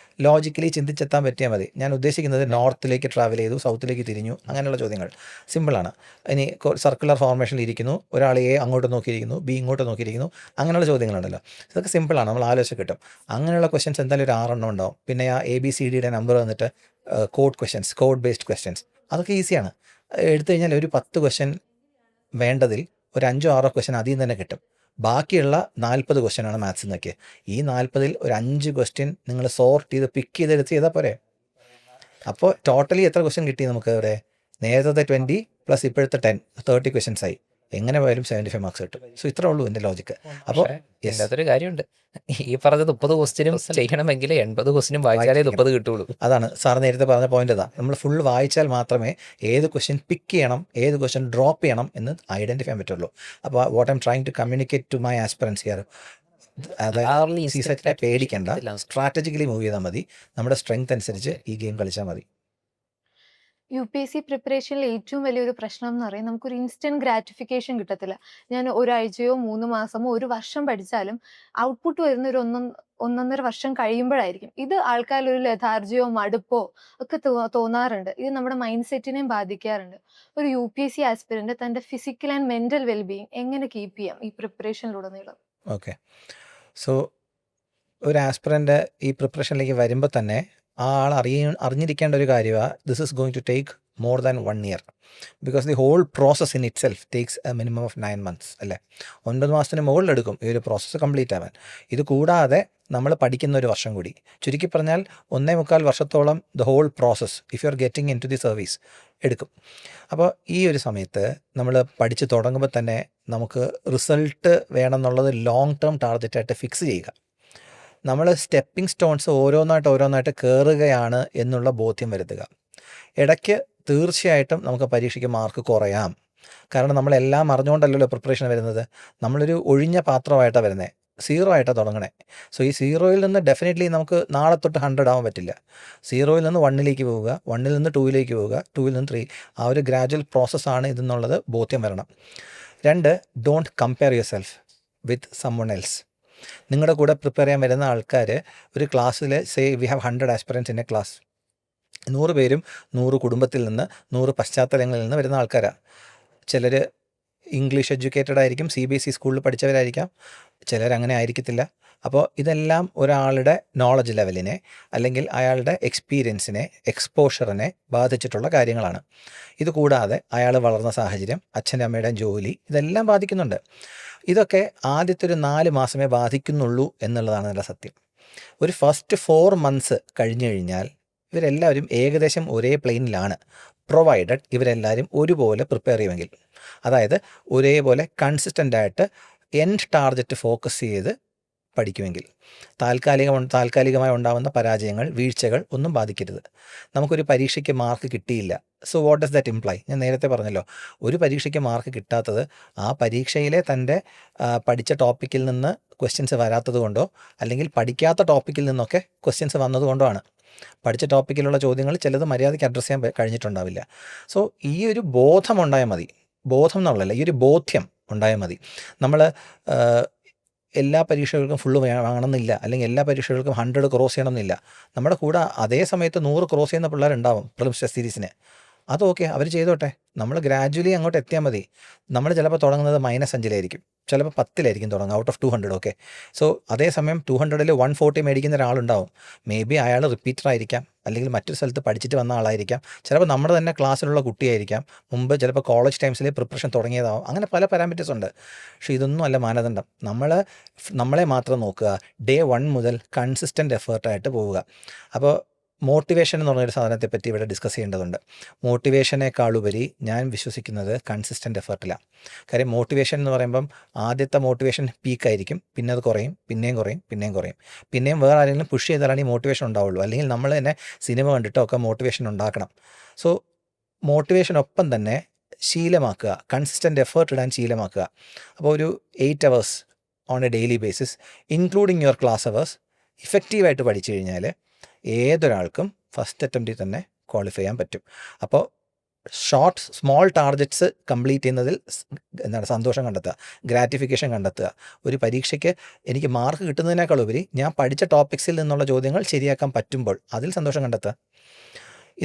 ലോജിക്കലി ചിന്തിച്ചെത്താൻ പറ്റിയാൽ മതി. ഞാൻ ഉദ്ദേശിക്കുന്നത് നോർത്തിലേക്ക് ട്രാവൽ ചെയ്തു, സൗത്തിലേക്ക് തിരിഞ്ഞു, അങ്ങനെയുള്ള ചോദ്യങ്ങൾ സിമ്പിളാണ്. ഇനി സർക്കുലർ ഫോർമേഷനിൽ ഇരിക്കുന്നു, ഒരാൾ എ അങ്ങോട്ട് നോക്കിയിരിക്കുന്നു, ബി ഇങ്ങോട്ട് നോക്കിയിരിക്കുന്നു, അങ്ങനെയുള്ള ചോദ്യങ്ങളുണ്ടല്ലോ. ഇതൊക്കെ സിമ്പിളാണ്, നമ്മൾ ആലോചിച്ച് കിട്ടും. അങ്ങനെയുള്ള ക്വസ്റ്റ്യൻസ് എന്തായാലും ഒരു 6 എണ്ണം ഉണ്ടാവും. പിന്നെ ആ ABCDയുടെ നമ്പർ വന്നിട്ട് code questions, code based questions, അതൊക്കെ ഈസിയാണ്. എടുത്തു കഴിഞ്ഞാൽ ഒരു 10 ക്വസ്റ്റ്യൻ വേണ്ടതിൽ ഒരു 5-6 ക്വസ്റ്റ്യൻ അതിൽ നിന്ന് തന്നെ കിട്ടും. ബാക്കിയുള്ള 40 ക്വസ്റ്റ്യനാണ് മാത്സിൽ നിന്നൊക്കെ. ഈ 40-ൽ ഒരു 5 ക്വസ്റ്റ്യൻ നിങ്ങൾ സോർട്ട് ചെയ്ത് പിക്ക് ചെയ്തെടുത്ത് ചെയ്താൽ പോരെ. അപ്പോൾ ടോട്ടലി എത്ര ക്വസ്റ്റ്യൻ കിട്ടി നമുക്ക് ഇവിടെ? നേരത്തെ 20 പ്ലസ് ഇപ്പോഴത്തെ 10, 30 ക്വസ്റ്റ്യൻസ് ആയി. എങ്ങനെ പോയാലും 75 മാർക്സ് കിട്ടും. സോ ഇത്രേ ഉള്ളൂ എൻ്റെ ലോജിക്ക്. അപ്പോൾ ഇതിനകത്തൊരു കാര്യമുണ്ട്, ഈ പറഞ്ഞ 30 ക്വസ്റ്റ്യനും ചെയ്യണമെങ്കിൽ 80 ക്വസ്റ്റ്യനും വായിച്ചാലേ 30 കിട്ടുള്ളൂ. അതാണ് സാർ നേരത്തെ പറഞ്ഞ പോയിന്റ്. അതാ, നമ്മൾ ഫുൾ വായിച്ചാൽ മാത്രമേ ഏത് ക്വസ്റ്റ്യൻ പിക്ക് ചെയ്യണം, ഏത് ക്വസ്റ്റ്യൻ ഡ്രോപ്പ് ചെയ്യണം എന്ന് ഐഡന്റിഫൈ ചെയ്യാൻ പറ്റുള്ളൂ. അപ്പോൾ what I'm trying to communicate to my aspirants here, അതായത് സീസറ്റിനെ പേടിക്കേണ്ട, സ്ട്രാറ്റജിക്കലി മൂവ് ചെയ്താൽ മതി. നമ്മുടെ സ്ട്രെങ്ത് അനുസരിച്ച് ഈ ഗെയിം കളിച്ചാൽ മതി. UPSC പ്രിപ്പറേഷനിൽ ഏറ്റവും വലിയൊരു പ്രശ്നം എന്ന് പറയുന്നത് നമുക്കൊരു ഇൻസ്റ്റന്റ് ഗ്രാറ്റിഫിക്കേഷൻ കിട്ടത്തില്ല. ഞാൻ ഒരാഴ്ചയോ 3 മാസമോ 1 വർഷം പഠിച്ചാലും ഔട്ട്പുട്ട് വരുന്ന ഒരു 1.5 വർഷം കഴിയുമ്പോഴായിരിക്കും. ഇത് ആൾക്കാരിൽ ഒരു ലഥാർജിയോ മടുപ്പോ ഒക്കെ തോന്നാറുണ്ട്. ഇത് നമ്മുടെ മൈൻഡ് സെറ്റിനെയും ബാധിക്കാറുണ്ട്. ഒരു UPSC ആസ്പിരന്റ് തന്റെ ഫിസിക്കൽ ആൻഡ് മെന്റൽ വെൽബീയിങ് എങ്ങനെ കീപ്പ് ചെയ്യാം ഈ പ്രിപ്പറേഷനിലുടനീളം? ഓക്കെ, സോ ഒരു ആസ്പിറൻ്റ് ഈ പ്രിപ്പറേഷനിലേക്ക് വരുമ്പോൾ തന്നെ ആ ആൾ അറിഞ്ഞിരിക്കേണ്ട ഒരു കാര്യമാണ്, this is going to take more than 1 year, because the whole process in itself takes a minimum of 9 months അല്ലേ. 9 മാസത്തിന് മുകളിലെടുക്കും ഈ ഒരു പ്രോസസ്സ് കംപ്ലീറ്റ് ആവാൻ. ഇത് കൂടാതെ നമ്മൾ പഠിക്കുന്ന ഒരു വർഷം കൂടി, ചുരുക്കി പറഞ്ഞാൽ 1.25 വർഷത്തോളം the whole process if you are getting into the service എടുക്കും. അപ്പോൾ ഈ ഒരു സമയത്ത് നമ്മൾ പഠിച്ച് തുടങ്ങുമ്പോൾ തന്നെ നമുക്ക് റിസൾട്ട് വേണമെന്നുള്ളത് ലോങ് ടേം ടാർഗറ്റായിട്ട് ഫിക്സ് ചെയ്യുക. നമ്മൾ സ്റ്റെപ്പിംഗ് സ്റ്റോൺസ് ഓരോന്നായിട്ട് കയറുകയാണ് എന്നുള്ള ബോധ്യം വരുത്തുക. ഇടയ്ക്ക് തീർച്ചയായിട്ടും നമുക്ക് പരീക്ഷയ്ക്ക് മാർക്ക് കുറയാം, കാരണം നമ്മളെല്ലാം അറിഞ്ഞുകൊണ്ടല്ലല്ലോ പ്രിപ്പറേഷൻ വരുന്നത്. നമ്മളൊരു ഒഴിഞ്ഞ പാത്രമായിട്ടാണ് വരുന്നത്. 0 ആയിട്ടാണ് തുടങ്ങണേ. സോ ഈ 0യിൽ നിന്ന് ഡെഫിനറ്റ്ലി നമുക്ക് നാളെ തൊട്ട് 100 ആവാൻ പറ്റില്ല. 0യിൽ നിന്ന് 1ലേക്ക് പോവുക, 1ൽ നിന്ന് 2ലേക്ക് പോവുക, 2ൽ നിന്ന് 3. ആ ഒരു ഗ്രാജുവൽ പ്രോസസ്സാണ് ഇതെന്നുള്ളത് ബോധ്യം വരണം. 2, don't compare yourself with someone else. നിങ്ങളുടെ കൂടെ പ്രിപ്പയർ ചെയ്യാൻ വരുന്ന ആൾക്കാർ ഒരു ക്ലാസ്സിൽ say we have 100 aspirants in a class. 100 പേരും 100 കുടുംബത്തിൽ നിന്ന് 100 പശ്ചാത്തലങ്ങളിൽ നിന്ന് വരുന്ന ആൾക്കാരാണ്. ചിലർ ഇംഗ്ലീഷ് എഡ്യൂക്കേറ്റഡ് ആയിരിക്കും, CBSE സ്കൂളിൽ പഠിച്ചവരായിരിക്കാം, ചിലർ അങ്ങനെ ആയിരിക്കത്തില്ല. അപ്പോൾ ഇതെല്ലാം ഒരാളുടെ നോളജ് ലെവലിനെ അല്ലെങ്കിൽ അയാളുടെ എക്സ്പീരിയൻസിനെ, എക്സ്പോഷറിനെ ബാധിച്ചിട്ടുള്ള കാര്യങ്ങളാണ്. ഇത് കൂടാതെ അയാൾ വളർന്ന സാഹചര്യം, അച്ഛൻ്റെ അമ്മയുടെ ജോലി, ഇതെല്ലാം ബാധിക്കുന്നുണ്ട്. ഇതൊക്കെ ആദ്യത്തെ ഒരു 4 മാസമേ ബാധിക്കുന്നുള്ളൂ എന്നുള്ളതാണ് നല്ല സത്യം. ഒരു ഫസ്റ്റ് 4 മന്ത്സ് കഴിഞ്ഞു കഴിഞ്ഞാൽ ഇവരെല്ലാവരും ഏകദേശം ഒരേ പ്ലെയിനിലാണ്, പ്രൊവൈഡഡ് ഇവരെല്ലാവരും ഒരുപോലെ പ്രിപ്പയർ ചെയ്യുമെങ്കിൽ. അതായത് ഒരേപോലെ കൺസിസ്റ്റൻ്റ് ആയിട്ട് എൻഡ് ടാർഗറ്റ് ഫോക്കസ് ചെയ്ത് പഠിക്കുമെങ്കിൽ. താൽക്കാലികമായി ഉണ്ടാകുന്ന പരാജയങ്ങൾ, വീഴ്ചകൾ ഒന്നും ബാധിക്കരുത്. നമുക്കൊരു പരീക്ഷയ്ക്ക് മാർക്ക് കിട്ടിയില്ല. So what does that imply? ഞാൻ നേരത്തെ പറഞ്ഞല്ലോ, ഒരു പരീക്ഷയ്ക്ക് മാർക്ക് കിട്ടാത്തത് ആ പരീക്ഷയിലെ തൻ്റെ പഠിച്ച ടോപ്പിക്കിൽ നിന്ന് ക്വസ്റ്റ്യൻസ് വരാത്തത് കൊണ്ടോ അല്ലെങ്കിൽ പഠിക്കാത്ത ടോപ്പിക്കിൽ നിന്നൊക്കെ ക്വസ്റ്റ്യൻസ് വന്നതുകൊണ്ടോ ആണ്. പഠിച്ച ടോപ്പിക്കിലുള്ള ചോദ്യങ്ങൾ ചിലത് മര്യാദയ്ക്ക് അഡ്രസ്സ് ചെയ്യാൻ കഴിഞ്ഞിട്ടുണ്ടാവില്ല. സോ ഈ ഒരു ബോധം ഉണ്ടായാൽ മതി. ബോധം എന്നുള്ളതല്ല, ഈ ഒരു ബോധ്യം ഉണ്ടായാൽ മതി. നമ്മൾ എല്ലാ പരീക്ഷകൾക്കും ഫുള്ള് വാങ്ങണമെന്നില്ല, അല്ലെങ്കിൽ എല്ലാ പരീക്ഷകൾക്കും 100 ക്രോസ് ചെയ്യണമെന്നില്ല. നമ്മുടെ കൂടെ അതേ സമയത്ത് 100 ക്രോസ് ചെയ്യുന്ന പിള്ളേരുണ്ടാവും പ്രിലിംസ് ടെസ്റ്റ് സീരീസിന്. അത് ഓക്കെ, അവർ ചെയ്തോട്ടെ. നമ്മൾ ഗ്രാജുവലി അങ്ങോട്ട് എത്തിയാൽ മതി. നമ്മൾ ചിലപ്പോൾ തുടങ്ങുന്നത് -5-ലായിരിക്കും, ചിലപ്പോൾ 10-ലായിരിക്കും തുടങ്ങുക, ഔട്ട് ഓഫ് 200. ഓക്കെ, സോ അതേസമയം 200-ൽ 140 മേടിക്കുന്ന ഒരാളുണ്ടാവും. മേ ബി അയാൾ റിപ്പീറ്റർ ആയിരിക്കാം, അല്ലെങ്കിൽ മറ്റൊരു സ്ഥലത്ത് പഠിച്ചിട്ട് വന്ന ആളായിരിക്കാം, ചിലപ്പോൾ നമ്മുടെ തന്നെ ക്ലാസ്സിലുള്ള കുട്ടിയായിരിക്കാം, മുമ്പ് ചിലപ്പോൾ കോളേജ് ടൈംസിൽ പ്രിപ്പറേഷൻ തുടങ്ങിയതാവും. അങ്ങനെ പല പാരാമീറ്റേഴ്സ് ഉണ്ട്. പക്ഷേ ഇതൊന്നും അല്ല മാനദണ്ഡം. നമ്മളെ മാത്രം നോക്കുക. ഡേ 1 മുതൽ കൺസിസ്റ്റൻ്റ് എഫേർട്ടായിട്ട് പോവുക. അപ്പോൾ മോട്ടിവേഷൻ എന്ന് പറഞ്ഞൊരു സാധനത്തെ പറ്റി ഇവിടെ ഡിസ്കസ് ചെയ്യേണ്ടതുണ്ട്. മോട്ടിവേഷനേക്കാളുപരി ഞാൻ വിശ്വസിക്കുന്നത് കൺസിസ്റ്റൻ്റ് എഫേർട്ടിലാണ്. കാര്യം മോട്ടിവേഷൻ എന്ന് പറയുമ്പം ആദ്യത്തെ മോട്ടിവേഷൻ പീക്കായിരിക്കും, പിന്നെ അത് കുറയും, പിന്നെയും കുറയും, പിന്നെയും കുറയും. പിന്നെയും വേറെ ആരെങ്കിലും പുഷ് ചെയ്താലാണ് ഈ മോട്ടിവേഷൻ ഉണ്ടാവുള്ളൂ. അല്ലെങ്കിൽ നമ്മൾ തന്നെ സിനിമ കണ്ടിട്ടോ ഒക്കെ മോട്ടിവേഷൻ ഉണ്ടാക്കണം. സോ മോട്ടിവേഷനൊപ്പം തന്നെ ശീലമാക്കുക, കൺസിസ്റ്റൻ്റ് എഫേർട്ട് ഇടാൻ ശീലമാക്കുക. അപ്പോൾ ഒരു 8 hours on a daily basis including your class hours ഇഫക്റ്റീവായിട്ട് പഠിച്ചു കഴിഞ്ഞാൽ ഏതൊരാൾക്കും ഫസ്റ്റ് അറ്റംപ്റ്റിൽ തന്നെ ക്വാളിഫൈ ചെയ്യാൻ പറ്റും. അപ്പോൾ സ്മോൾ ടാർഗറ്റ്സ് കംപ്ലീറ്റ് ചെയ്യുന്നതിൽ സന്തോഷം കണ്ടെത്തുക, ഗ്രാറ്റിഫിക്കേഷൻ കണ്ടെത്തുക. ഒരു പരീക്ഷയ്ക്ക് എനിക്ക് മാർക്ക് കിട്ടുന്നതിനേക്കാൾ ഉപരി ഞാൻ പഠിച്ച ടോപ്പിക്സിൽ നിന്നുള്ള ചോദ്യങ്ങൾ ശരിയാക്കാൻ പറ്റുമ്പോൾ അതിൽ സന്തോഷം കണ്ടെത്തുക.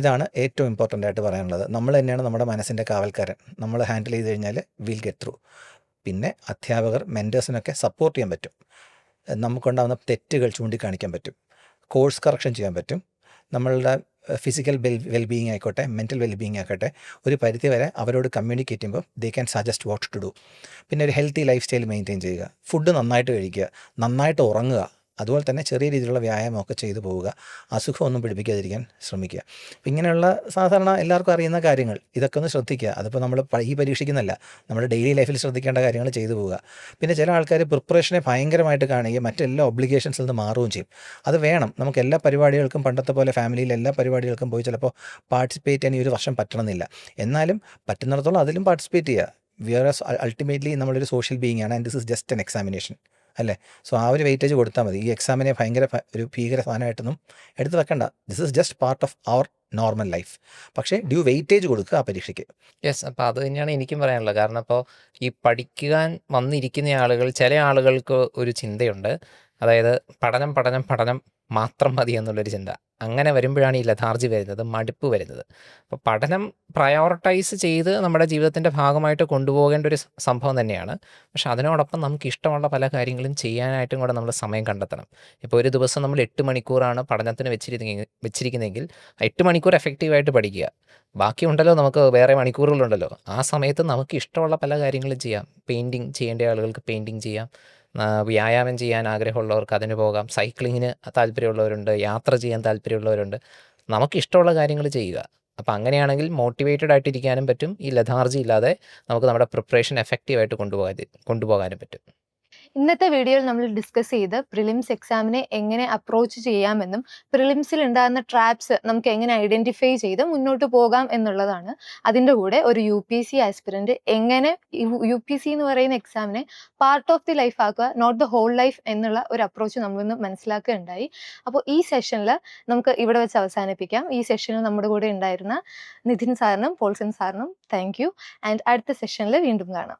ഇതാണ് ഏറ്റവും ഇമ്പോർട്ടൻ്റ് ആയിട്ട് പറയാനുള്ളത്. നമ്മൾ തന്നെയാണ് നമ്മുടെ മനസ്സിൻ്റെ കാവൽക്കാരൻ. നമ്മൾ ഹാൻഡിൽ ചെയ്ത് കഴിഞ്ഞാൽ വിൽ ഗെറ്റ് ത്രൂ. പിന്നെ അധ്യാപകർ, മെൻറ്റേഴ്സിനൊക്കെ സപ്പോർട്ട് ചെയ്യാൻ പറ്റും. നമുക്കുണ്ടാകുന്ന തെറ്റുകൾ ചൂണ്ടിക്കാണിക്കാൻ പറ്റും. കോഴ്സ് കറക്ഷൻ ചെയ്യാൻ പറ്റും. നമ്മളുടെ ഫിസിക്കൽ വെൽബീയിങ് ആയിക്കോട്ടെ, മെൻറ്റൽ വെൽബീയിങ് ആയിക്കോട്ടെ, ഒരു പരിധി വരെ അവരോട് കമ്മ്യൂണിക്കേറ്റ് ചെയ്യുമ്പോൾ they can suggest what to do. പിന്നെ ഒരു ഹെൽത്തി ലൈഫ് സ്റ്റൈൽ മെയിൻറ്റെയിൻ ചെയ്യുക, ഫുഡ് നന്നായിട്ട് കഴിക്കുക, നന്നായിട്ട് ഉറങ്ങുക, അതുപോലെ തന്നെ ചെറിയ രീതിയിലുള്ള വ്യായാമമൊക്കെ ചെയ്തു പോവുക, അസുഖമൊന്നും പിടിപ്പിക്കാതിരിക്കാൻ ശ്രമിക്കുക. അപ്പം ഇങ്ങനെയുള്ള സാധാരണ എല്ലാവർക്കും അറിയുന്ന കാര്യങ്ങൾ ഇതൊക്കെ ഒന്ന് ശ്രദ്ധിക്കുക. അതിപ്പോൾ നമ്മൾ ഈ പരീക്ഷിക്കുന്നല്ല, നമ്മുടെ ഡെയിലി ലൈഫിൽ ശ്രദ്ധിക്കേണ്ട കാര്യങ്ങൾ ചെയ്തു പോവുക. പിന്നെ ചില ആൾക്കാർ പ്രിപ്പറേഷനെ ഭയങ്കരമായിട്ട് കാണുകയും മറ്റെല്ലാ ഒബ്ലിഗേഷൻസിൽ നിന്ന് മാറുകയും ചെയ്യും. അത് വേണം. നമുക്ക് എല്ലാ പരിപാടികൾക്കും പണ്ടത്തെ പോലെ ഫാമിലിയിൽ എല്ലാ പരിപാടികൾക്കും പോയി ചിലപ്പോൾ പാർട്ടിസിപ്പേറ്റ് ചെയ്യാൻ ഈ ഒരു വർഷം പറ്റണമെന്നില്ല. എന്നാലും പറ്റുന്നിടത്തോളം അതിലും പാർട്ടിസിപ്പേറ്റ് ചെയ്യുക. വി ആർ അൾട്ടിമേറ്റ്ലി നമ്മളൊരു സോഷ്യൽ ബീയിങ് ആണ്, and this is just N examination അല്ലേ. സോ ആ ഒരു വെയിറ്റേജ് കൊടുത്താൽ മതി. ഈ എക്സാമിനെ ഒരു ഭീകര സാധനമായിട്ടൊന്നും എടുത്ത് വെക്കണ്ട. This is just part of our normal life. പക്ഷേ ഡ്യൂ വെയിറ്റേജ് കൊടുക്കുക ആ പരീക്ഷയ്ക്ക്. യെസ്, അപ്പോൾ അത് തന്നെയാണ് എനിക്കും പറയാനുള്ളത്. കാരണം ഇപ്പോൾ ഈ പഠിക്കാൻ വന്നിരിക്കുന്ന ആളുകൾ, ചില ആളുകൾക്ക് ഒരു ചിന്തയുണ്ട്, അതായത് പഠനം പഠനം പഠനം മാത്രം മതി എന്നുള്ളൊരു ചിന്ത. അങ്ങനെ വരുമ്പോഴാണ് ഈ ലഥാർജി വരുന്നത്, മടുപ്പ് വരുന്നത്. അപ്പോൾ പഠനം പ്രയോറിറ്റൈസ് ചെയ്ത് നമ്മുടെ ജീവിതത്തിൻ്റെ ഭാഗമായിട്ട് കൊണ്ടുപോകേണ്ട ഒരു സംഭവം തന്നെയാണ്. പക്ഷെ അതിനോടൊപ്പം നമുക്ക് ഇഷ്ടമുള്ള പല കാര്യങ്ങളും ചെയ്യാനായിട്ടും കൂടെ നമ്മൾ സമയം കണ്ടെത്തണം. ഇപ്പോൾ ഒരു ദിവസം നമ്മൾ 8 മണിക്കൂറാണ് പഠനത്തിന് വെച്ചിരിക്കുന്നതെങ്കിൽ 8 മണിക്കൂർ എഫക്റ്റീവായിട്ട് പഠിക്കുക. ബാക്കിയുണ്ടല്ലോ, നമുക്ക് വേറെ മണിക്കൂറുകളുണ്ടല്ലോ. ആ സമയത്ത് നമുക്ക് ഇഷ്ടമുള്ള പല കാര്യങ്ങളും ചെയ്യാം. പെയിൻറ്റിങ് ചെയ്യേണ്ട ആളുകൾക്ക് പെയിൻറ്റിങ് ചെയ്യാം, വ്യായാമം ചെയ്യാൻ ആഗ്രഹമുള്ളവർക്ക് അതിന് പോകാം, സൈക്ലിങ്ങിന് താല്പര്യമുള്ളവരുണ്ട്, യാത്ര ചെയ്യാൻ താല്പര്യമുള്ളവരുണ്ട്. നമുക്കിഷ്ടമുള്ള കാര്യങ്ങൾ ചെയ്യുക. അപ്പോൾ അങ്ങനെയാണെങ്കിൽ മോട്ടിവേറ്റഡ് ആയിട്ടിരിക്കാനും പറ്റും. ഈ ലഥാർജി ഇല്ലാതെ നമുക്ക് നമ്മുടെ പ്രിപ്പറേഷൻ എഫക്റ്റീവായിട്ട് കൊണ്ടുപോകാനും പറ്റും. ഇന്നത്തെ വീഡിയോയിൽ നമ്മൾ ഡിസ്കസ് ചെയ്ത് പ്രിലിംസ് എക്സാമിനെ എങ്ങനെ അപ്രോച്ച് ചെയ്യാമെന്നും പ്രിലിംസിൽ ഉണ്ടാകുന്ന ട്രാപ്സ് നമുക്ക് എങ്ങനെ ഐഡന്റിഫൈ ചെയ്ത് മുന്നോട്ട് പോകാം എന്നുള്ളതാണ്. അതിൻ്റെ കൂടെ ഒരു UPSC ആസ്പിറന്റ് എങ്ങനെ UPSC എന്ന് പറയുന്ന എക്സാമിനെ പാർട്ട് ഓഫ് ദി ലൈഫ് ആക്കുക, നോട്ട് ദ ഹോൾ ലൈഫ് എന്നുള്ള ഒരു അപ്രോച്ച് നമ്മളിന്ന് മനസ്സിലാക്കുകയുണ്ടായി. അപ്പോൾ ഈ സെഷനിൽ നമുക്ക് ഇവിടെ വെച്ച് അവസാനിപ്പിക്കാം. ഈ സെഷനിൽ നമ്മുടെ കൂടെ ഉണ്ടായിരുന്ന നിധിൻ സാറിനും പോൾസൺ സാറിനും താങ്ക് യു. ആൻഡ് അടുത്ത സെഷനിൽ വീണ്ടും കാണാം.